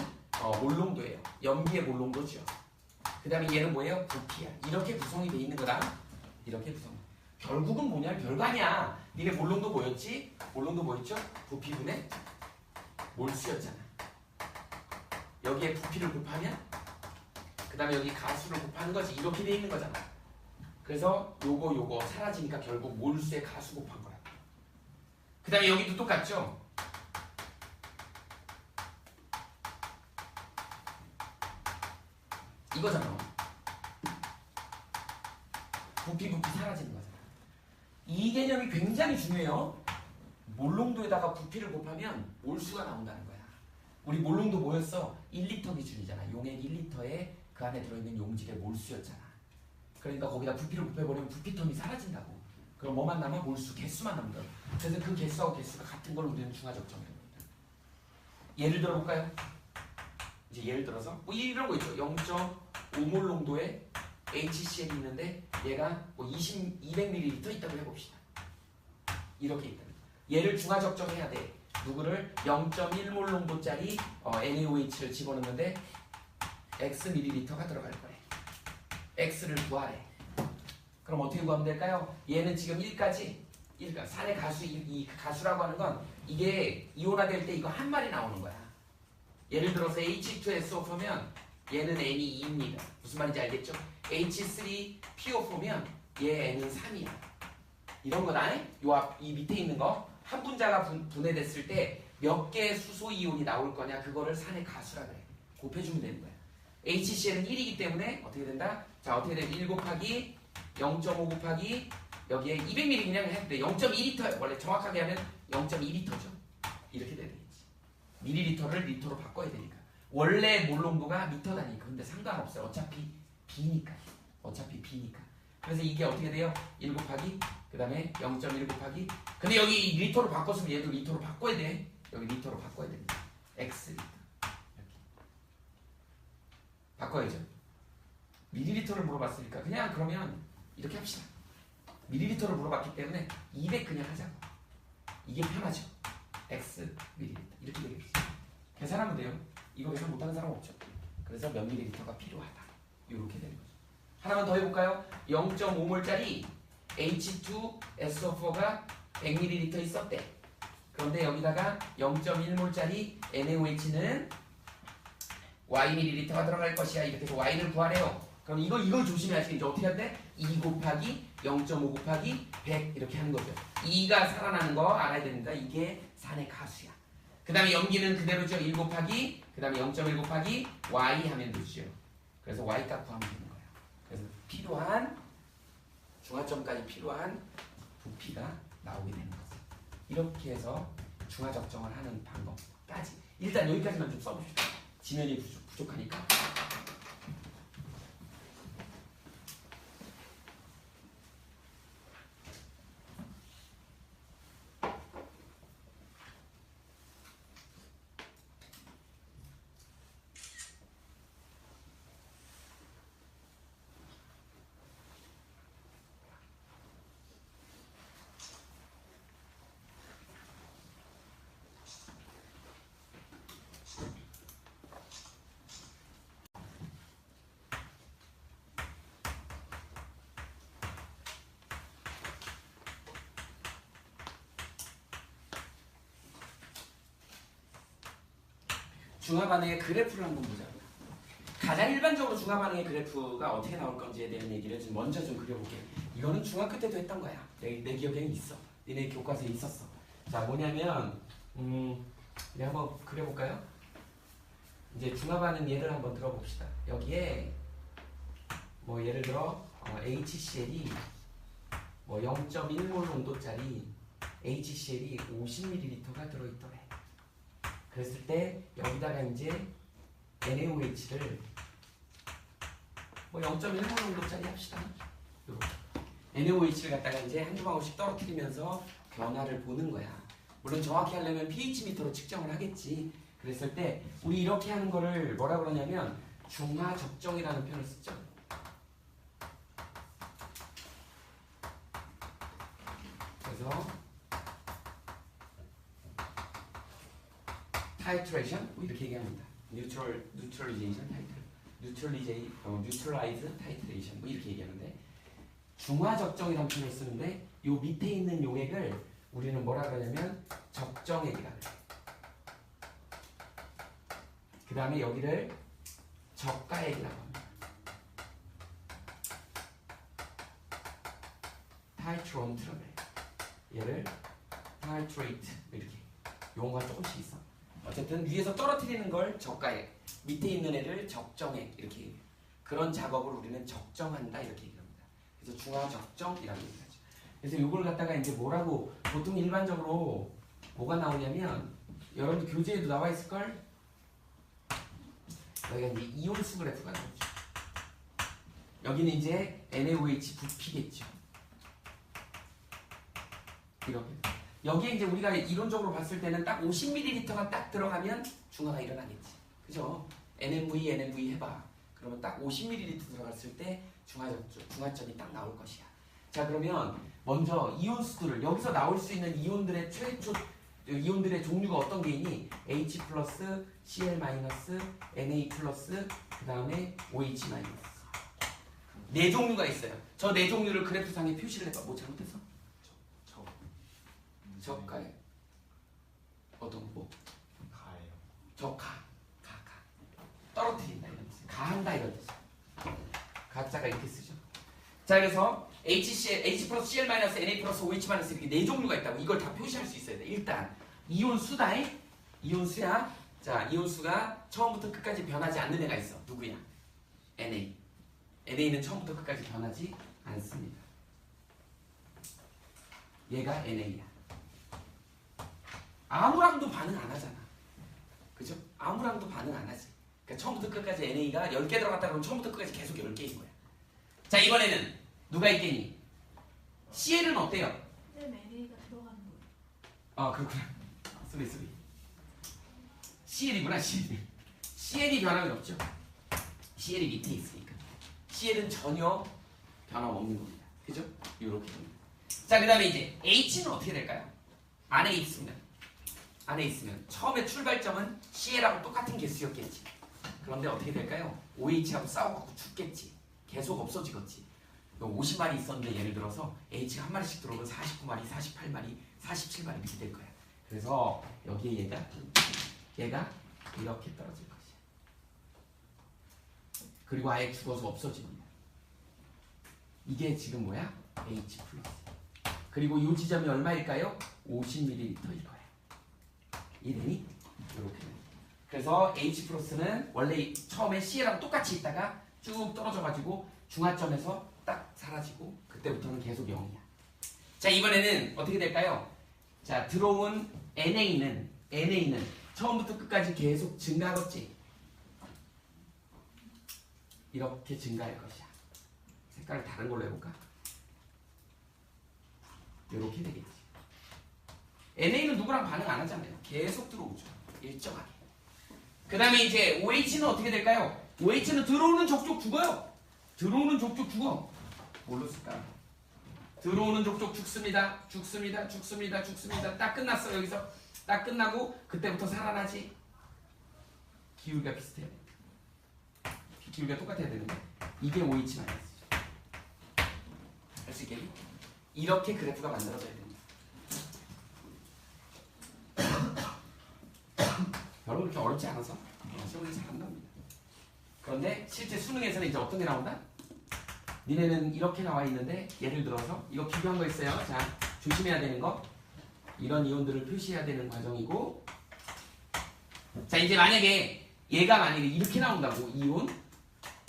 몰농도예요. 염기의 몰농도죠. 그 다음에 얘는 뭐예요? 부피야. 이렇게 구성이 돼 있는 거다. 이렇게 구성. 결국은 뭐냐? 별거 아니야. 니네 몰농도 뭐였지? 몰농도 뭐였죠? 부피분의 몰수였잖아. 여기에 부피를 곱하면 그 다음에 여기 가수를 곱하는 거지. 이렇게 돼 있는 거잖아. 그래서 요거 사라지니까 결국 몰수의 가수 곱한 거야. 그 다음에 여기도 똑같죠? 이거잖아. 부피 사라지는 거잖아. 이 개념이 굉장히 중요해요. 몰농도에다가 부피를 곱하면 몰수가 나온다는 거야. 우리 몰농도 뭐였어? 1리터 기준이잖아. 용액 1리터에 그 안에 들어있는 용질의 몰수였잖아. 그러니까 거기다 부피를 곱해버리면 부피톤이 사라진다고. 그럼 뭐만 남아? 몰수, 개수만 남는 거야. 그래서 그 개수하고 개수가 같은 걸 우리는 중화적정이라고 합니다. 예를 들어볼까요? 이제 예를 들어서 뭐 이런 거 있죠. 0.5몰 농도의 HCl이 있는데 얘가 뭐 200ml 있다고 해봅시다. 이렇게 있다. 얘를 중화적정해야 돼. 누구를 0.1몰 농도짜리 NaOH를 집어넣는데 X ml가 들어갈 거래. X를 구하래. 그럼 어떻게 구하면 될까요? 얘는 지금 1까지 산의 가수, 이 가수라고 하는 건 이게 이온화될 때 이거 한 마리 나오는 거야. 예를 들어서 H2SO4면 얘는 N이 2입니다. 무슨 말인지 알겠죠? H3PO4면 얘 N은 3이야. 이런 거다. 이 밑에 있는 거 한 분자가 분해됐을 때 몇 개의 수소 이온이 나올 거냐 그거를 산의 가수라 그래. 곱해주면 되는 거야. HCl은 1이기 때문에 어떻게 된다? 자, 어떻게 돼? 1 곱하기 0.5 곱하기 여기에 200ml 그냥 해도 돼. 0.2리터 원래 정확하게 하면 0.2리터죠. 이렇게 돼야 되겠지. 밀리리터를 리터로 바꿔야 되니까. 원래 몰농도가 미터 단위니까. 근데 상관없어요. 어차피 B니까. 그래서 이게 어떻게 돼요? 1 곱하기 그 다음에 0.1 곱하기 근데 여기 리터로 바꿨으면 얘도 리터로 바꿔야 돼. 여기 리터로 바꿔야 됩니다. x 리터 이렇게 바꿔야죠. 밀리리터를 물어봤으니까 그냥 그러면 이렇게 합시다. 밀리리터를 물어봤기 때문에 200 그냥 하자고. 이게 편하죠. x 밀리리터 이렇게 되겠죠. 계산하면 돼요. 이거 계산 못하는 사람 없죠. 그래서 몇 밀리리터가 필요하다. 이렇게 되는 거죠. 하나만 더 해볼까요? 0.5몰짜리 H2SO4가 100ml 있었대. 그런데 여기다가 0.1몰짜리 NaOH는 Yml가 들어갈 것이야. 이렇게 해서 Y를 구하래요. 그럼 이걸 조심해야지. 어떻게 해야 돼? 2 곱하기 0.5 곱하기 100 이렇게 하는 거죠. 2가 살아나는 거 알아야 됩니다. 이게 산의 가수야. 그 다음에 염기는 그대로죠. 1 곱하기 그 다음에 0.1 곱하기 Y 하면 되죠. 그래서 Y 값 구하면 되는 거예요. 그래서 필요한 중화점까지 필요한 부피가 나오게 되는 거죠. 이렇게 해서 중화적정을 하는 방법까지 일단 여기까지만 좀 써봅시다. 지면이 부족하니까. 중화 반응의 그래프를 한번 보자. 가장 일반적으로 중화 반응의 그래프가 어떻게 나올 건지에 대한 얘기를 좀 먼저 좀 그려볼게. 이거는 중학교 때도 했던 거야. 내 기억에는 있어. 니네 교과서에 있었어. 자, 뭐냐면 우리 한번 그려볼까요? 이제 중화 반응 예를 한번 들어봅시다. 여기에 뭐 예를 들어 HCl이 뭐 0.1몰 온도짜리 HCl이 50ml가 들어있더래. 그랬을 때 여기다가 이제 NaOH를 뭐 0.1몰 정도짜리 합시다. NaOH를 갖다가 이제 한 조각씩 떨어뜨리면서 변화를 보는 거야. 물론 정확히 하려면 pH 미터로 측정을 하겠지. 그랬을 때 우리 이렇게 하는 거를 뭐라 그러냐면 중화적정이라는 표현을 쓰죠. 그래서 titration 뭐 이렇게 얘기합니다. neutralization neutralize titration 뭐 이렇게 얘기하는데 중화적정이라는 표현을 쓰는데 요 밑에 있는 용액을 우리는 뭐라 그러냐면 적정액이라고 해요. 그 다음에 여기를 저가액이라고 합니다. titrate라고 해요. 얘를 titrate 이렇게 용어가 조금씩 있어. 어쨌든 위에서 떨어뜨리는 걸 저가액, 밑에 있는 애를 적정액 이렇게 얘기해요. 그런 작업을 우리는 적정한다 이렇게 얘기합니다. 그래서 중화적정이라고 얘기하죠. 그래서 이걸 갖다가 이제 뭐라고 보통 일반적으로 뭐가 나오냐면 여러분들 교재에도 나와 있을 걸. 여기가 이제 이온수 그래프가 나오죠. 여기는 이제 NaOH 부피겠죠. 이렇게. 여기에 이제 우리가 이론적으로 봤을 때는 딱 50ml가 딱 들어가면 중화가 일어나겠지. 그죠? NMV 해봐. 그러면 딱 50ml 들어갔을 때 중화점이 딱 나올 것이야. 자, 그러면 먼저 이온수들을 여기서 나올 수 있는 이온들의 이온들의 종류가 어떤 게 있니? H+, Cl-, Na+, 그 다음에 OH-. 네 종류가 있어요. 저 네 종류를 그래프상에 표시를 해봐. 뭐 잘못했어? 저가에 어떤 뭐? 가예요. 저가 떨어뜨린다 이런 뜻. 가한다 이런 뜻. 가자가 이렇게 쓰죠. 자, 그래서 H+, Cl-, Na+, OH- 이렇게 네 종류가 있다고. 이걸 다 표시할 수 있어야 돼. 일단 이온수다. 이온수야. 자, 이온수가 처음부터 끝까지 변하지 않는 애가 있어. 누구야? Na. NA는 처음부터 끝까지 변하지 않습니다. 얘가 NA야. 아무랑도 반응 안 하잖아. 그죠? 아무랑도 반응 안 하지. 그러니까 처음부터 끝까지 NA가 10개 들어갔다 그러면 처음부터 끝까지 계속 10개인 거야. 자, 이번에는 누가 있겠니? CL은 어때요? NA가 들어가는 거예요. 아 그렇구나. 소리. CL이구나 CL. CL이 변함이 없죠. CL이 밑에 있으니까. CL은 전혀 변함 없는 겁니다. 그죠? 이렇게 됩니다. 자, 그 다음에 이제 H는 어떻게 될까요? 안에 있으면 처음에 출발점은 CL하고 똑같은 개수였겠지. 그런데 어떻게 될까요? OH하고 싸워갖고 죽겠지. 계속 없어지겠지. 50마리 있었는데 예를 들어서 H가 한 마리씩 들어오면 49마리, 48마리, 47마리 이렇게 될 거야. 그래서 여기에 얘가 이렇게 떨어질 것이야. 그리고 아예 죽어서 없어집니다. 이게 지금 뭐야? H 플러스. 그리고 이 지점이 얼마일까요? 50ml일 거야. 이름이 이렇게 됩니다. 그래서 H 플러스는 원래 처음에 CL하고 똑같이 있다가 쭉 떨어져가지고 중화점에서 딱 사라지고 그때부터는 계속 0이야. 자, 이번에는 어떻게 될까요? 자, 들어온 NA는 처음부터 끝까지 계속 증가하겠지. 이렇게 증가할 것이야. 색깔을 다른 걸로 해볼까? 이렇게 되겠지. NA는 누구랑 반응 안 하잖아요. 계속 들어오죠. 일정하게. 그 다음에 이제 OH는 어떻게 될까요? OH는 들어오는 족족 죽어요. 들어오는 족족 죽어. 뭘로 쓸까? 들어오는 족족 죽습니다. 딱 끝났어. 여기서 딱 끝나고 그때부터 살아나지. 기울기가 비슷해요. 기울기가 똑같아야 되는데 이게 OH만 있어요. 할 수 있겠니? 이렇게 그래프가 만들어져야 됩니다. 여러분 그렇게 어렵지 않아서 시험을 잘한답니다. 그런데 실제 수능에서는 이제 어떤 게 나온다? 니네는 이렇게 나와 있는데 예를 들어서 이거 비교한 거 있어요. 자, 조심해야 되는 거. 이런 이온들을 표시해야 되는 과정이고, 자 이제 만약에 얘가 만약에 이렇게 나온다고 이온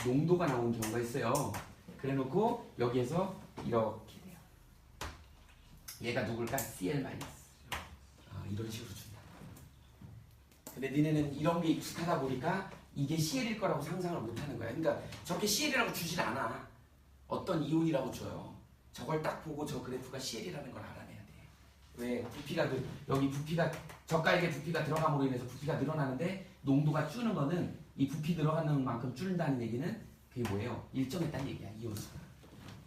농도가 나오는 경우가 있어요. 그래놓고 여기에서 이렇게 돼요. 얘가 누굴까? CL-. 이런 식으로 준다. 근데 니네는 이런 게 익숙하다 보니까 이게 CL일 거라고 상상을 못하는 거야. 그러니까 저렇게 CL이라고 주질 않아. 어떤 이온이라고 줘요. 저걸 딱 보고 저 그래프가 CL이라는 걸 알아내야 돼. 왜? 부피가 여기 부피가 젓갈에 부피가 들어감으로 인해서 부피가 늘어나는데 농도가 줄는 거는 이 부피 들어가는 만큼 줄는다는 얘기는 그게 뭐예요? 일정했다는 얘기야. 이온수가.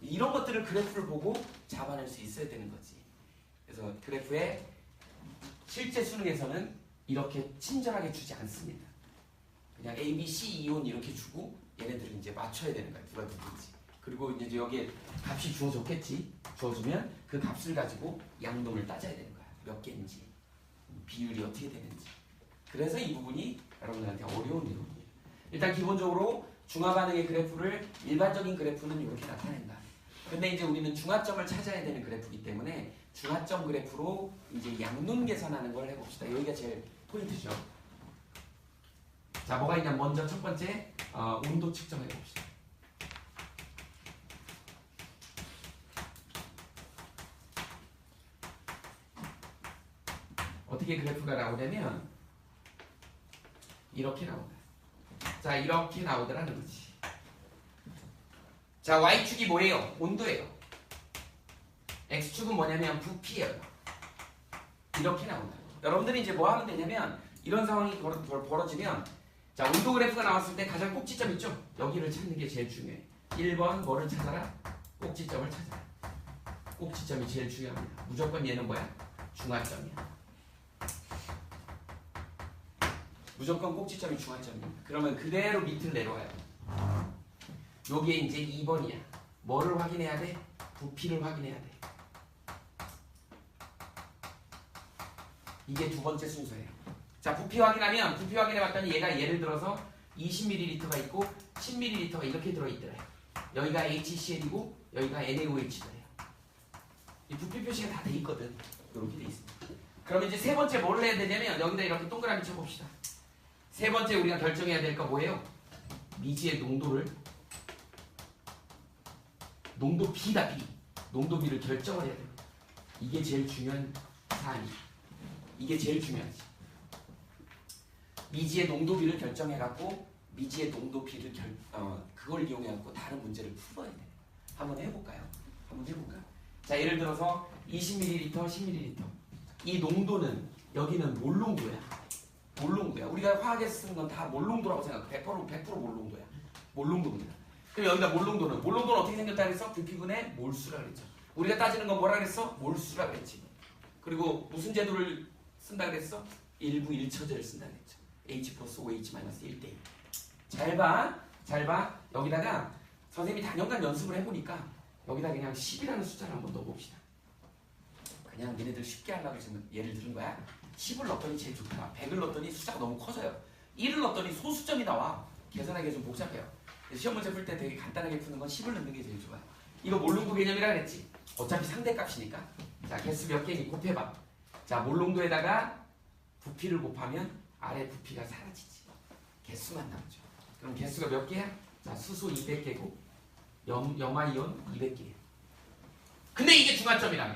이런 것들을 그래프를 보고 잡아낼 수 있어야 되는 거지. 그래서 그래프에 실제 수능에서는 이렇게 친절하게 주지 않습니다. 그냥 A, B, C 이온 이렇게 주고 얘네들을 이제 맞춰야 되는 거야. 누가 누구인지. 그리고 이제 여기에 값이 주어졌겠지. 주어지면 그 값을 가지고 양동을 따져야 되는 거야. 몇 개인지, 비율이 어떻게 되는지. 그래서 이 부분이 여러분들한테 어려운 내용이에요. 일단 기본적으로 중화 반응의 그래프를 일반적인 그래프는 이렇게 나타낸다. 근데 이제 우리는 중화점을 찾아야 되는 그래프이기 때문에 중화점 그래프로 이제 양눈 계산하는 걸 해봅시다. 여기가 제일 포인트죠. 자, 뭐가 있냐? 먼저 첫 번째 온도 측정해 봅시다. 어떻게 그래프가 나오냐면 이렇게 나온다. 자, 이렇게 나오더라는 거지. 자, Y축이 뭐예요? 온도예요. X축은 뭐냐면 부피예요. 이렇게 나온다. 여러분들이 이제 뭐 하면 되냐면 이런 상황이 벌어지면 자, 온도 그래프가 나왔을 때 가장 꼭지점 있죠? 여기를 찾는 게 제일 중요해. 1번 뭐를 찾아라? 꼭지점을 찾아라. 꼭지점이 제일 중요합니다. 무조건 얘는 뭐야? 중화점이야. 무조건 꼭지점이 중화점입니다. 그러면 그대로 밑을 내려와요. 여기에 이제 2번이야. 뭐를 확인해야 돼? 부피를 확인해야 돼. 이게 두 번째 순서예요. 자, 부피 확인해봤더니 얘가 예를 들어서 20ml가 있고 10ml가 이렇게 들어있더래요. 여기가 HCl이고 여기가 NaOH래요. 이 부피 표시가 다 돼 있거든. 이렇게 돼 있습니다. 그럼 이제 세 번째 뭘 해야 되냐면 여기다 이렇게 동그라미 쳐봅시다. 세 번째 우리가 결정해야 될 거 뭐예요? 미지의 농도를, 농도비다, 비. 농도비를 결정을 해야 됩니다. 이게 제일 중요한 사안이에요. 이게 제일 중요하지. 미지의 농도비를 결정해갖고 미지의 농도비를 그걸 이용해갖고 다른 문제를 풀어야 돼요. 한번 해볼까요? 한번 해볼까? 자, 예를 들어서 20ml, 10ml. 이 농도는 여기는 몰농도야. 몰농도야. 우리가 화학에서 쓰는 건 다 몰농도라고 생각해. 100% 몰농도야. 몰농도입니다. 그럼 여기다 몰농도는 어떻게 생겼다 그랬어? 부피분의 몰수라 그랬죠. 우리가 따지는 건 뭐라 그랬어? 몰수라 그랬지. 그리고 무슨 제도를 쓴다 그랬어? 일부 1처제를 쓴다 그랬죠. H 플러스 OH 마이너스 1대1. 잘 봐. 여기다가 선생님이 단연간 연습을 해보니까 여기다 그냥 10이라는 숫자를 한번 넣어봅시다. 그냥 니네들 쉽게 하려고 지금 예를 들은 거야. 10을 넣었더니 제일 좋다. 100을 넣었더니 숫자가 너무 커져요. 1을 넣었더니 소수점이 나와. 계산하기가 좀 복잡해요. 시험 문제 풀 때 되게 간단하게 푸는 건 10을 넣는 게 제일 좋아요. 이거 몰농도 개념이라 그랬지. 어차피 상대값이니까. 자, 개수 몇 개니 곱해봐. 자, 몰농도에다가 부피를 곱하면 아래 부피가 사라지지. 개수만 남죠. 그럼 개수가 몇 개야? 자, 수소 200개고 염화이온 200개예요. 근데 이게 중화점이라며.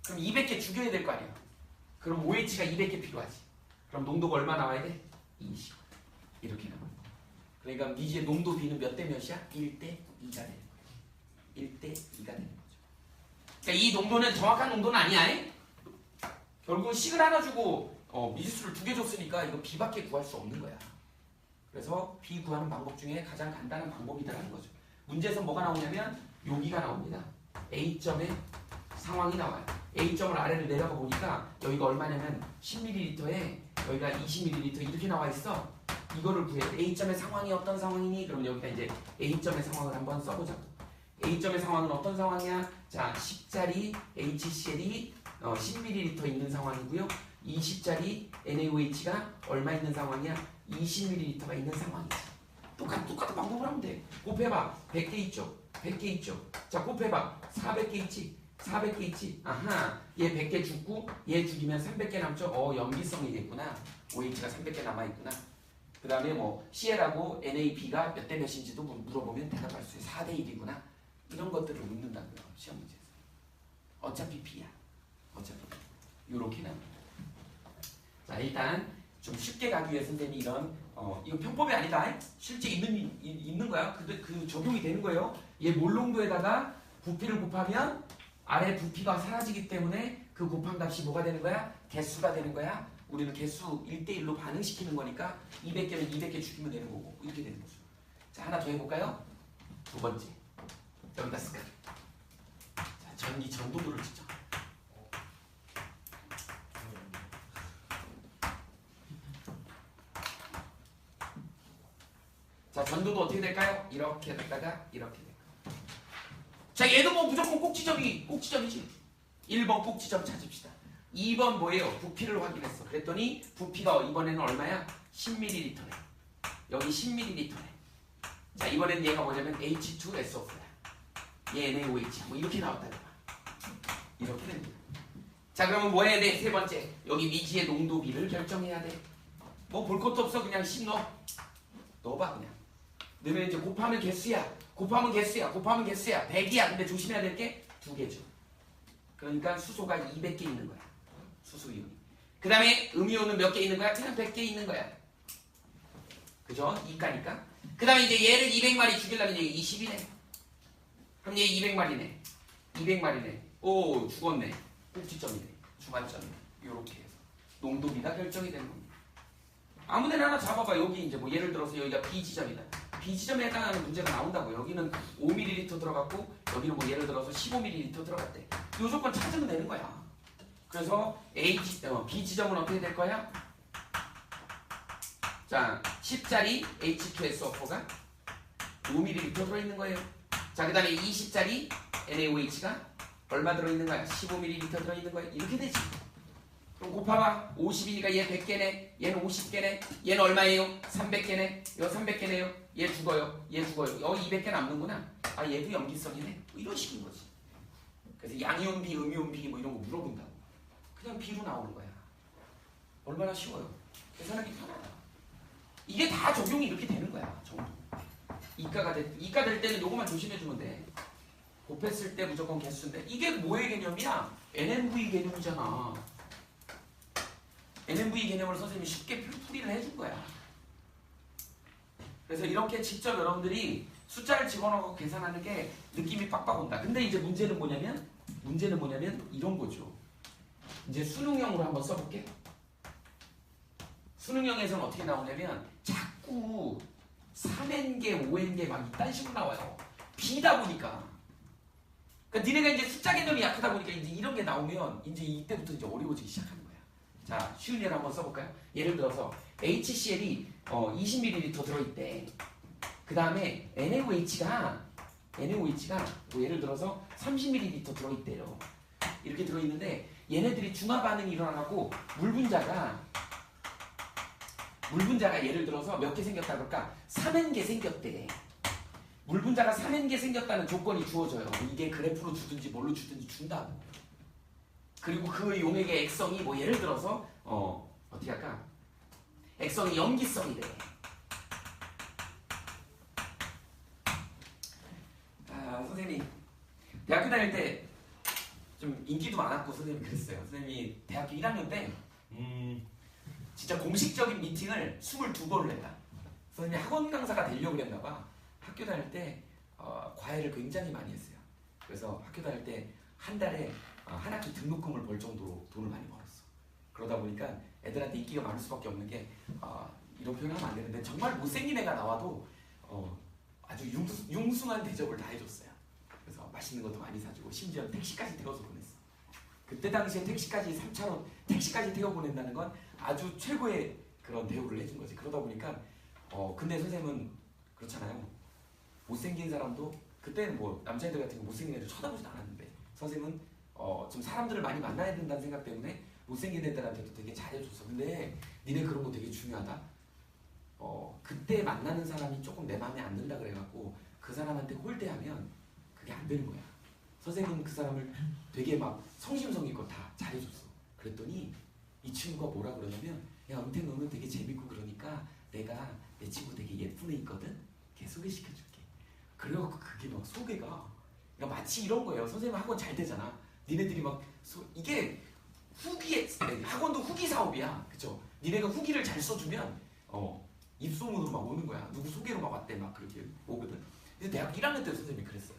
그럼 200개 죽여야 될 거 아니야. 그럼 OH가 200개 필요하지. 그럼 농도가 얼마 나와야 돼? 20. 이렇게 나와. 그러니까 미지의 농도 B는 몇 대 몇이야? 1대 2가 되는 거야. 1대 2가 되는 거죠. 그러니까 이 농도는 정확한 농도는 아니야. 결국은 식을 하나 주고 미지수를 2개 줬으니까 이거 B밖에 구할 수 없는 거야. 그래서 B 구하는 방법 중에 가장 간단한 방법이다라는 거죠. 문제에서 뭐가 나오냐면 여기가 나옵니다. A점의 상황이 나와요. A점을 아래를 내려가 보니까 여기가 얼마냐면 10ml에 여기가 20ml 이렇게 나와 있어. 이거를 구해야 돼. A점의 상황이 어떤 상황이니? 그럼 여기다 이제 A점의 상황을 한번 써보자고. A점의 상황은 어떤 상황이야? 자, 10짜리 HCl이 10ml 있는 상황이고요. 20짜리 NaOH가 얼마 있는 상황이야? 20ml가 있는 상황이지. 똑같은 방법을 하면 돼. 곱해봐. 100개 있죠? 100개 있죠? 자, 곱해봐. 400개 있지? 400개 있지? 아하. 얘 100개 죽고 얘 죽이면 300개 남죠? 염기성이겠구나. OH가 300개 남아있구나. 그 다음에 뭐 CL하고 NAB가 몇 대 몇인지도 물어보면 대답할 수 있어요. 4대 1이구나. 이런 것들을 묻는다고요. 시험 문제에서. 어차피 B야. 어차피 요렇게 나옵니다. 자, 일단 좀 쉽게 가기 위해 선생님이 이런 이거 편법이 아니다. 실제 있는 거야. 그 적용이 되는 거예요. 얘 몰농도에다가 부피를 곱하면 아래 부피가 사라지기 때문에 그 곱한 값이 뭐가 되는 거야? 개수가 되는 거야. 우리는 개수 1대1로 반응시키는 거니까 200개면 200개 죽이면 되는 거고 이렇게 되는 거죠. 자, 하나 더 해볼까요? 두 번째. 여기다 쓸까? 자, 이 전도도를 찍자. 자, 전도도 어떻게 될까요? 이렇게 됐다가 이렇게 될까요? 자, 얘도 뭐 무조건 꼭지점이지. 1번 꼭지점 찾읍시다. 2번 뭐예요? 부피를 확인했어. 그랬더니 부피가 이번에는 얼마야? 10ml래. 여기 10ml래. 자, 이번엔 얘가 뭐냐면 H2SO4야. 얘 NaOH. 뭐 이렇게 나왔다. 이렇게 됩니다. 자, 그러면 뭐 해야 돼? 세 번째. 여기 미지의 농도 B를 결정해야 돼. 뭐 볼 것도 없어. 그냥 10 넣어. 넣어봐 그냥. 넣으면 이제 곱하면 개수야. 100이야. 근데 조심해야 될 게 2개죠. 그러니까 수소가 200개 있는 거야. 수소이온이. 그 다음에 음이온은 몇 개 있는 거야? 그냥 100개 있는 거야. 그죠? 2가니까. 그 다음에 이제 얘를 200마리 죽이려면 이제 20이네. 그럼 얘 200마리네. 200마리네. 오, 죽었네. 꼭지점이네. 중간점이네. 요렇게 해서 농도비가 결정이 되는 겁니다. 아무데나 하나 잡아봐. 여기 이제 뭐 예를 들어서 여기가 B지점이다. B지점에 해당하는 문제가 나온다고. 여기는 5ml 들어갔고 여기는 뭐 예를 들어서 15ml 들어갔대. 요 조건 찾으면 되는 거야. 그래서 B지점은 어떻게 될 거야? 자, 10짜리 H2SO4가 5ml 들어있는 거예요. 자, 그 다음에 20짜리 NaOH가 얼마 들어있는 거야? 15ml 들어있는 거야. 이렇게 되지. 그럼 곱해봐. 50이니까 얘 100개네. 얘는 50개네. 얘는 얼마예요? 300개네. 여 300개네요. 얘 죽어요. 여기 200개 남는구나. 아, 얘도 염기성이네. 이런 식인 거지. 그래서 양이온 B, 음이온 B 뭐 이런 거 물어본다고. 그냥 B로 나오는 거야. 얼마나 쉬워요. 계산하기 편하다. 이게 다 적용이 이렇게 되는 거야. 정도. 이가 될 때는 요거만 조심해주면 돼. 곱했을 때 무조건 개수인데 이게 뭐의 개념이야? NMV 개념이잖아. NMV 개념을 선생님이 쉽게 풀이를 해준 거야. 그래서 이렇게 직접 여러분들이 숫자를 집어넣고 계산하는 게 느낌이 빡빡 온다. 근데 이제 문제는 뭐냐면 문제는 뭐냐면 이런 거죠. 이제 수능형으로 한번 써볼게. 수능형에서는 어떻게 나오냐면 자꾸 3n개, 5n개 막 이딴 식으로 나와요. B다 보니까. 그러니까 니네가 이제 숫자 개념이 약하다 보니까 이제 이런 게 나오면 이제 이때부터 이제 어려워지기 시작하는 거야. 자, 쉬운 예를 한번 써볼까요? 예를 들어서 HCl이 20ml 들어있대. 그 다음에 NaOH가 뭐 예를 들어서 30ml 들어있대요. 이렇게 들어있는데 얘네들이 중화 반응이 일어나고 물 분자가 예를 들어서 몇 개 생겼다 그럴까? 3n개 생겼대. 물 분자가 3n개 생겼다는 조건이 주어져요. 이게 그래프로 주든지 뭘로 주든지 준다고. 그리고 그 용액의 액성이 뭐 예를 들어서 어떻게 할까? 액성이 염기성이래. 선생님이 대학교 다닐 때 좀 인기도 많았고 선생님이 그랬어요. 선생님이 대학교 1학년 때 진짜 공식적인 미팅을 22번을 했다. 선생님이 학원 강사가 되려고 그랬나 봐. 학교 다닐 때 과외를 굉장히 많이 했어요. 그래서 학교 다닐 때 한 달에 한 학기 등록금을 벌 정도로 돈을 많이 벌었어. 그러다 보니까 애들한테 인기가 많을 수밖에 없는 게 이런 표현하면 안 되는데 정말 못생긴 애가 나와도 아주 융숭한 대접을 다 해줬어요. 그래서 맛있는 것도 많이 사주고 심지어 택시까지 태워서 보냈어. 그때 당시에 택시까지 3차로 택시까지 태워 보낸다는 건 아주 최고의 그런 대우를 해준 거지. 그러다 보니까 근데 선생님은 그렇잖아요. 못생긴 사람도 그때는 뭐 남자애들 같은 거 못생긴 애들 쳐다보지도 않았는데 선생님은 좀 사람들을 많이 만나야 된다는 생각 때문에 못생긴 애들한테도 되게 잘해줬어. 근데 니네 그런 거 되게 중요하다. 그때 만나는 사람이 조금 내 마음에 안 든다 그래갖고 그 사람한테 홀대하면 그게 안 되는 거야. 선생님은 그 사람을 되게 막 성심성의껏 다 잘해줬어. 그랬더니 이 친구가 뭐라 그러냐면 야 은퇴 너는 되게 재밌고 그러니까 내가 내 친구 되게 예쁜 애 있거든? 걔 소개시켜줄게. 그래갖고 그게 막 소개가 그러니까 마치 이런 거예요. 선생님 학원 잘 되잖아. 니네들이 막 이게 후기에 학원도 후기 사업이야. 그쵸? 니네가 후기를 잘 써주면 입소문으로 막 오는 거야. 누구 소개로 막 왔대 막 그렇게 오거든. 근데 대학 1학년 때 선생님이 그랬어요.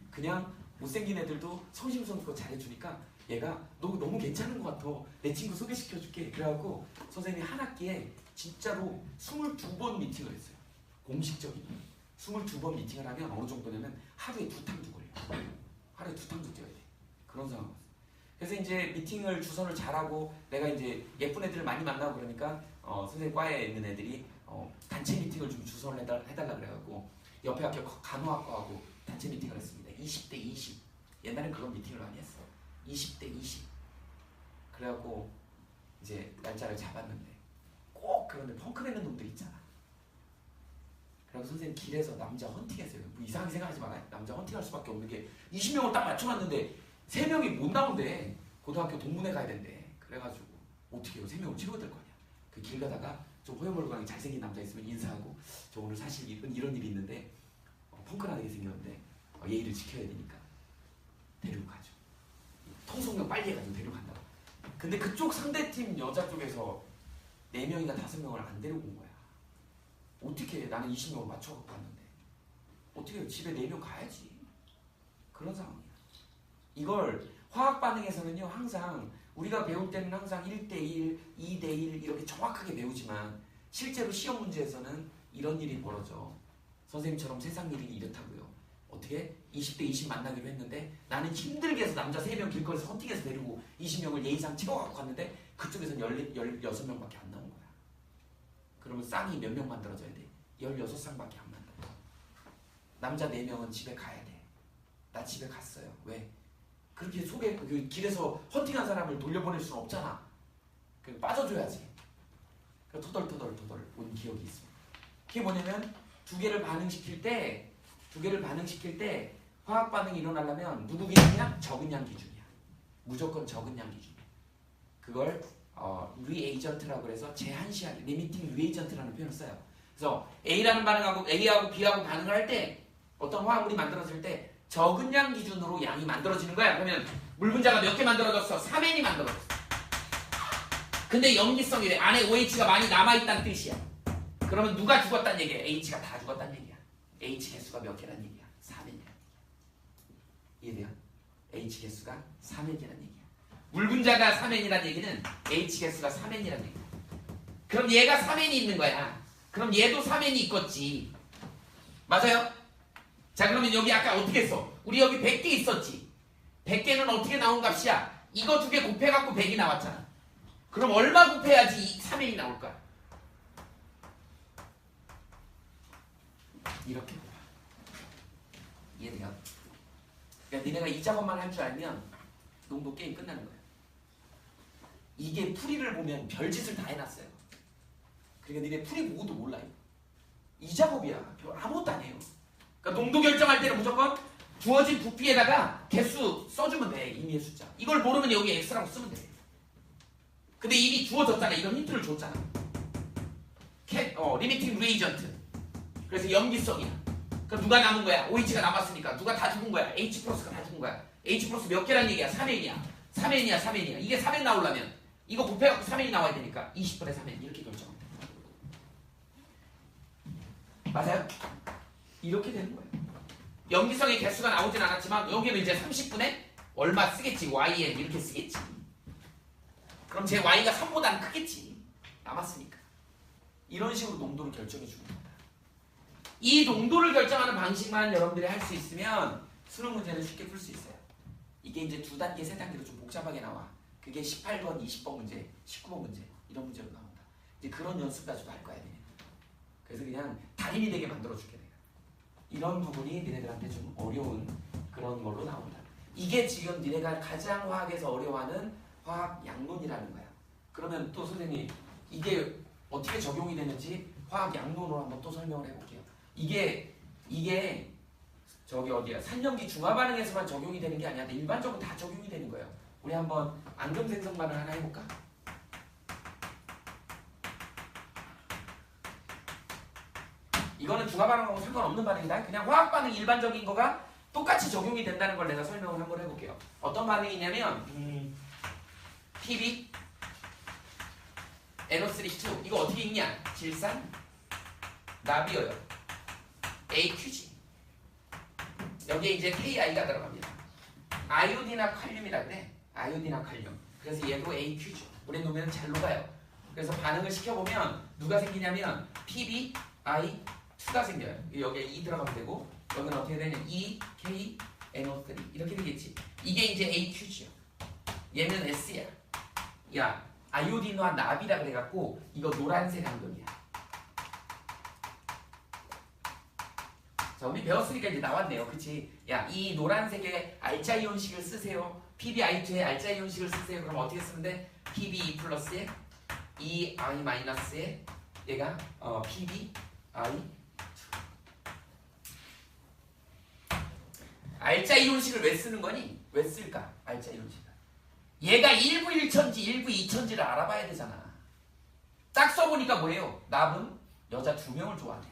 그냥 못생긴 애들도 성심성의껏 잘해주니까 얘가 너 너무 괜찮은 것 같아. 내 친구 소개시켜줄게. 그래갖고 선생님이 한 학기에 진짜로 22번 미팅을 했어요. 공식적인 22번 미팅을 하면 어느 정도냐면 하루에 2탕도 걸려. 하루에 2탕도 뛰어야 돼. 그런 상황이었어. 그래서 이제 미팅을 주선을 잘하고 내가 이제 예쁜 애들을 많이 만나고 그러니까 선생님 과에 있는 애들이 단체 미팅을 좀 주선을 해달라 그래갖고 옆에 학교 간호학과하고 단체 미팅을 했습니다. 20대 20. 옛날엔 그런 미팅을 많이 했어. 20대 20. 그래갖고 이제 날짜를 잡았는데 꼭 그런데 펑크 내는 놈들 있잖아. 그래서 선생님 길에서 남자 헌팅했어요. 뭐 이상하게 생각하지 마라. 남자 헌팅할 수밖에 없는 게 20명을 딱 맞춰놨는데 3명이 못 나온대. 고등학교 동문회 가야 된대. 그래가지고 어떻게 해요? 3명을 채워야 될 거 아니야. 그 길 가다가 좀 호여멀건하게 잘생긴 남자 있으면 인사하고 저 오늘 사실 이런 일이 있는데 펑크나게 생겼는데 예의를 지켜야 되니까 데리고 가죠. 통성명 빨리 해가지고 데려간다고. 근데 그쪽 상대팀 여자 쪽에서 4명이나 5명을 안 데리고 온 거야. 어떻게 해? 나는 20명을 맞춰갖고 왔는데 어떻게 해요? 집에 4명 가야지. 그런 상황이야. 이걸 화학 반응에서는요 항상 우리가 배울 때는 항상 1대1, 2대1 이렇게 정확하게 배우지만 실제로 시험 문제에서는 이런 일이 벌어져. 선생님처럼 세상 일이 이렇다고요. 어떻게? 20대 20 만나기로 했는데 나는 힘들게 해서 남자 3명 길거리에서 헌팅해서 데리고 20명을 예의상 채워갖고 갔는데 그쪽에서는 16명밖에 안 나온 거야. 그러면 쌍이 몇 명 만들어져야 돼? 16쌍밖에 안 만들어. 남자 4명은 집에 가야 돼. 나 집에 갔어요. 왜? 그렇게 그 길에서 헌팅한 사람을 돌려보낼 수는 없잖아. 그 빠져줘야지. 그 토덜토덜 온 기억이 있어. 그게 뭐냐면 두 개를 반응시킬 때 화학 반응이 일어나려면 누구 기준이야? 적은 양 기준이야. 무조건 적은 양 기준이야. 그걸 리에이전트라고 해서 제한시하기, 리미팅 리에이전트라는 표현을 써요. 그래서 A라는 반응하고 A하고 B하고 반응을 할 때 어떤 화학물이 만들어질 때 적은 양 기준으로 양이 만들어지는 거야. 그러면 물 분자가 몇 개 만들어졌어? 3N이 만들어졌어. 근데 염기성이래. 안에 OH가 많이 남아있다는 뜻이야. 그러면 누가 죽었다는 얘기야? H가 다 죽었다는 얘기야. H 개수가 몇 개란 얘기야? 4N이야. 이해돼요? H 개수가 3n이라는 얘기야. 물 분자가 3n이라는 얘기는 H 개수가 3n이라는 얘기야. 그럼 얘가 3n이 있는 거야. 그럼 얘도 3n이 있겠지. 맞아요? 자, 그러면 여기 아까 어떻게 했어? 우리 여기 100개 있었지. 100개는 어떻게 나온 값이야? 이거 두 개 곱해갖고 100이 나왔잖아. 그럼 얼마 곱해야지 3n이 나올 거야? 이렇게 곱하. 이해돼요? 그러니까 니네가 이 작업만 할 줄 알면 농도 게임 끝나는 거야. 이게 풀이를 보면 별짓을 다 해놨어요. 그러니까 니네 풀이 보고도 몰라요. 이 작업이야. 아무것도 안 해요. 그러니까 농도 결정할 때는 무조건 주어진 부피에다가 개수 써주면 돼. 임의의 숫자. 이걸 모르면 여기 x라고 쓰면 돼. 근데 이미 주어졌잖아. 이런 힌트를 줬잖아. 리미팅 리에이전트. 그래서 염기성이야. 그럼 누가 남은 거야? OH가 남았으니까 누가 다 죽은 거야? H 플러스가 다 죽은 거야. H 플러스 몇 개란 얘기야? 3n이야. 3n이야. 이게 3n 나오려면 이거 곱해갖고 3n이 나와야 되니까 20분의 3n 이렇게 결정합니다. 맞아요? 이렇게 되는 거예요. 염기성의 개수가 나오진 않았지만 여기는 이제 30분에 얼마 쓰겠지. YN 이렇게 쓰겠지. 그럼 제 Y가 3보다는 크겠지. 남았으니까. 이런 식으로 농도를 결정해 주는 겁니다. 이 농도를 결정하는 방식만 여러분들이 할 수 있으면 수능 문제는 쉽게 풀 수 있어요. 이게 이제 2단계, 3단계로 좀 복잡하게 나와. 그게 18번, 20번 문제, 19번 문제 이런 문제로 나온다. 이제 그런 연습까지도 할 거야, 니네. 그래서 그냥 달인이 되게 만들어줄게 내가. 이런 부분이 니네들한테 좀 어려운 그런 걸로 나온다. 이게 지금 니네가 가장 화학에서 어려워하는 화학 양론이라는 거야. 그러면 또 선생님 이게 어떻게 적용이 되는지 화학 양론으로 한번 또 설명을 해볼게요. 이게 저기 어디야? 산염기 중화 반응에서만 적용이 되는 게 아니라 일반적으로 다 적용이 되는 거예요. 우리 한번 앙금 생성 반응 하나 해볼까? 이거는 중화 반응하고 상관없는 반응이다. 그냥 화학 반응 일반적인 거가 똑같이 적용이 된다는 걸 내가 설명을 한번 해볼게요. 어떤 반응이냐면 PB NO3 이거 어떻게 읽냐? 질산 나비어요. AQG. 여기에 이제 KI가 들어갑니다. 아이오딘과 칼륨이라 그래. 아이오딘과 칼륨. 그래서 얘도 AQ죠. 물에 놓으면 잘 녹아요. 그래서 반응을 시켜보면 누가 생기냐면 PbI2가 생겨요. 여기에 E 들어가면 되고 여기는 어떻게 되냐? EKNO3 이렇게 되겠지. 이게 이제 AQ죠. 얘는 S야. 야, 아이오딘과 납이라 그래갖고 이거 노란색 앙금이야. 자, 우리 배웠으니까 이제 나왔네요. 그치? 야, 이 노란색의 알짜이온식을 쓰세요. PbI2의 알짜이온식을 쓰세요. 그럼 어떻게 쓰면 돼? PbE 플러스에 EI 마이너스에 얘가 PbI2. 알짜이온식을 왜 쓰는 거니? 왜 쓸까? 알짜이온식을. 얘가 1부 1천지, 1부 2천지를 알아봐야 되잖아. 딱 써보니까 뭐예요? 납은 여자 2명을 좋아하네.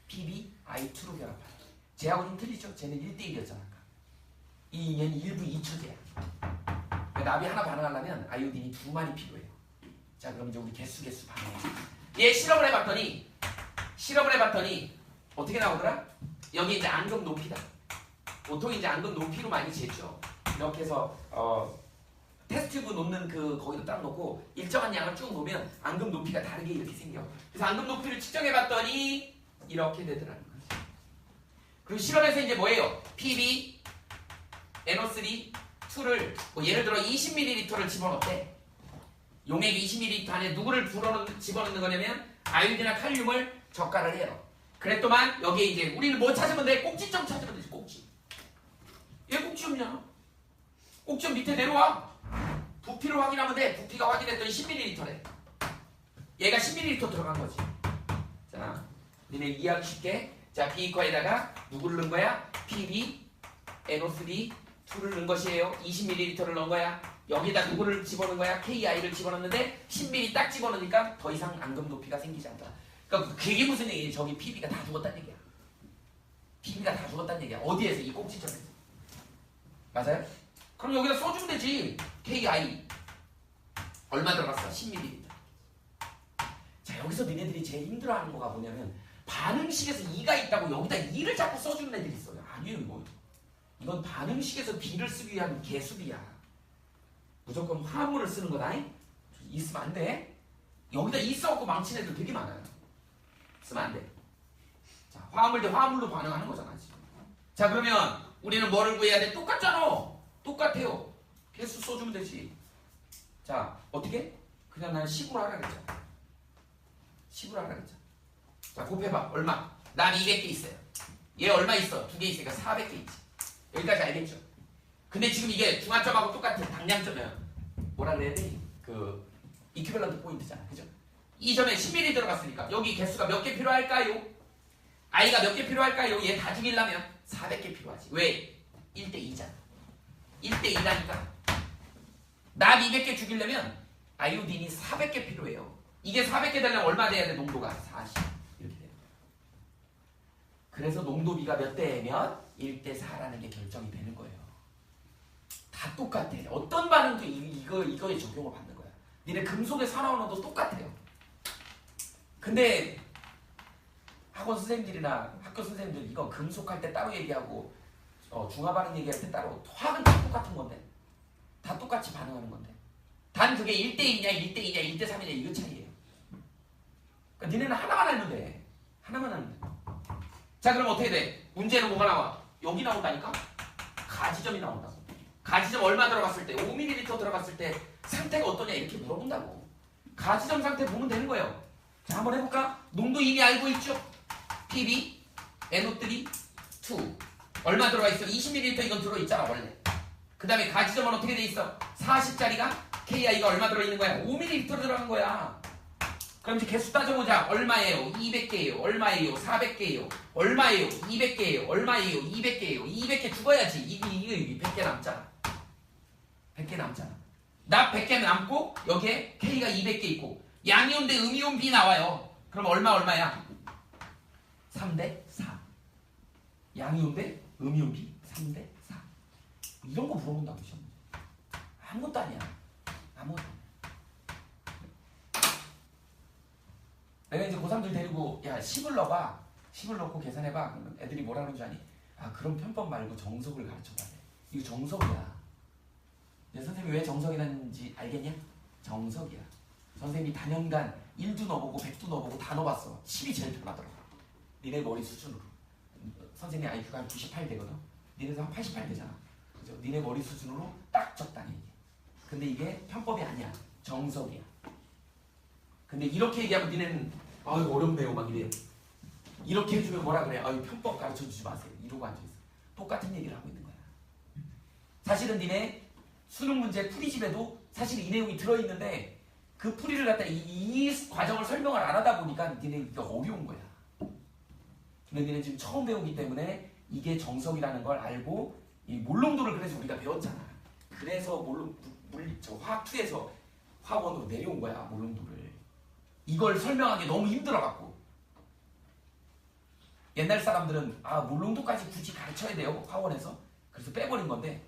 PbI2로 결합하네. 쟤하고 좀 틀리죠? 쟤는 1대1이었잖아. 얘는 1부 2처제야. 납이 하나 반응하려면 아이오딘이 2마리 필요해요. 자, 그럼 이제 우리 개수 반응해. 얘 실험을 해봤더니 어떻게 나오더라? 여기 이제 앙금 높이다. 보통 이제 앙금 높이로 많이 재죠. 이렇게 해서 테스트튜브 놓는 거기다 딱 놓고 일정한 양을 쭉 놓으면 앙금 높이가 다르게 이렇게 생겨. 그래서 앙금 높이를 측정해봤더니 이렇게 되더라는 거지. 그리고 실험에서 이제 뭐예요? PB NO3 2를 뭐 예를 들어 20ml를 집어넣대. 용액 20ml 안에 누구를 집어넣는 거냐면 아이오딘이나 칼륨을 적가를 해요. 그랬더만 여기에 이제 우리는 뭐 찾으면 돼? 꼭지점 찾으면 되지. 꼭지. 얘 꼭지 없냐? 꼭지점 밑에 내려와. 부피를 확인하면 돼. 부피가 확인했더니 10ml래. 얘가 10ml 들어간 거지. 자, 니네 이해하기 쉽게. 자, 비이커에다가 누구를 넣은 거야? PB NO3 2를 넣은 것이에요. 20ml를 넣은 거야. 여기다 누구를 집어넣은 거야? KI를 집어넣는데 10ml 딱 집어넣으니까 더 이상 앙금 높이가 생기지 않다. 그러니까 그게 무슨 얘기지? 저기 PB가 다 죽었다는 얘기야. PB가 다 죽었다는 얘기야. 어디에서? 이 꼭지점에서. 맞아요? 그럼 여기다 써주면 되지. KI 얼마 들어갔어? 10ml. 자, 여기서 니네들이 제일 힘들어하는 거가 뭐냐면 반응식에서 2가 있다고 여기다 2를 자꾸 써주는 애들이 있어요. 아니에요 이거. 이건 반응식에서 B를 쓰기 위한 개수비야. 무조건 화합물을 쓰는 거다. 있으면 안 돼. 여기다 이 써갖고 망친 애들 되게 많아요. 쓰면 안 돼. 자, 화합물 대 화합물로 반응하는 거잖아 지금. 자, 그러면 우리는 뭐를 구해야 돼? 똑같잖아. 똑같아요. 개수 써주면 되지. 자, 어떻게? 그냥 나는 10으로 하라 그랬잖아. 10으로 하라 그랬잖아. 자, 곱해봐. 얼마? 난 200개 있어요. 얘 얼마 있어? 2개 있으니까 400개 있지. 여기까지 알겠죠? 근데 지금 이게 중화점하고 똑같은 당량점이에요. 뭐라 그래야 돼? 그 이퀴밸런트 포인트잖아. 그죠? 이 점에 10mm 들어갔으니까 여기 개수가 몇 개 필요할까요? i가 몇 개 필요할까요? 얘 다 죽이려면 400개 필요하지. 왜? 1대2잖아. 1대2라니까. 납 200개 죽이려면 아이오딘이 400개 필요해요. 이게 400개 되려면 얼마 돼야 돼? 농도가 40 이렇게 돼요. 그래서 농도비가 몇 대면 1대4라는 게 결정이 되는 거예요. 다 똑같아. 어떤 반응도 이거에 적용을 받는 거야. 니네 금속의 산화원호도 똑같아요. 근데 학원 선생님들이나 학교 선생님들 이거 금속할 때 따로 얘기하고 중화반응 얘기할 때 따로 화학은 다 똑같은 건데 다 똑같이 반응하는 건데 단 그게 1대1이냐 1대2냐 1대3이냐 이거 차이예요. 그러니까 니네는 하나만 알면 돼. 하나만 알면 돼. 자, 그럼 어떻게 돼? 문제는 뭐가 나와? 여기 나온다니까? 가지점이 나온다고. 가지점 얼마 들어갔을 때 5ml 들어갔을 때 상태가 어떠냐 이렇게 물어본다고. 가지점 상태 보면 되는 거예요. 자, 한번 해볼까? 농도 이미 알고 있죠? PB, NO3, 2 얼마 들어가 있어? 20ml 이건 들어있잖아 원래. 그 다음에 가지점은 어떻게 돼 있어? 40짜리가 KI가 얼마 들어있는 거야? 5ml 들어간 거야. 그럼 이제 개수 따져보자. 얼마예요? 200개예요. 얼마예요? 400개예요. 얼마예요? 200개예요. 얼마예요? 200개예요. 200개 죽어야지. 이게 100개 남잖아. 100개 남잖아. 납 100개 남고 여기에 K가 200개 있고 양이온 대 음이온 B 나와요. 그럼 얼마야? 3대 4. 양이온 대 음이온 B 3대 4. 이런 거 물어본다고 시험. 아무것도 아니야. 아무것도 아니야. 내가 이제 고3들 데리고 야 10을 넣어봐. 10을 넣고 계산해봐. 그러면 애들이 뭐라 그러는 줄 아니? 아, 그럼 편법 말고 정석을 가르쳐봐야 돼. 이거 정석이야. 내 선생님이 왜 정석이라는지 알겠냐? 정석이야. 선생님이 단연간 1도 넣어보고 100도 넣어보고 다 넣어봤어. 10이 제일 편하더라고. 니네 머리 수준으로. 선생님 IQ가 한 98 되거든. 니네도 한 88 되잖아. 그죠? 니네 머리 수준으로 딱 적당히 얘기해. 근데 이게 편법이 아니야. 정석이야. 근데 이렇게 얘기하면 니네는 아유 어렵네요 막 이래요. 이렇게 해주면 뭐라 그래? 아유 편법 가르쳐주지 마세요. 이러고 앉아있어. 똑같은 얘기를 하고 있는 거야. 사실은 니네 수능 문제 풀이집에도 사실 이 내용이 들어있는데 그 풀이를 갖다 이 과정을 설명을 안 하다 보니까 니네 이게 어려운 거야. 근데 니네 지금 처음 배우기 때문에 이게 정석이라는 걸 알고 이 몰롱도를 그래서 우리가 배웠잖아. 그래서 화학2에서 화학원으로 내려온 거야. 몰롱도를. 이걸 설명하기 너무 힘들어갖고 옛날 사람들은 아 몰롱도까지 굳이 가르쳐야 돼요 화원에서. 그래서 빼버린 건데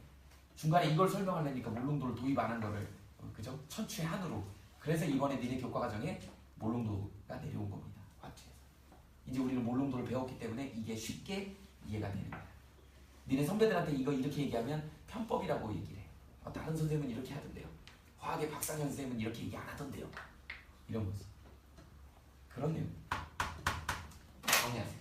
중간에 이걸 설명하려니까 몰롱도를 도입 안 한 거를 그죠? 천추의 한으로. 그래서 이번에 니네 교과 과정에 몰롱도가 내려온 겁니다. 화투에서. 이제 우리는 몰롱도를 배웠기 때문에 이게 쉽게 이해가 되는 거야. 니네 선배들한테 이거 이렇게 얘기하면 편법이라고 얘기를 해. 다른 선생님은 이렇게 하던데요. 화학의 박상현 선생님은 이렇게 얘기 안 하던데요. 이런 거지. 그런 내용. 정리하세요.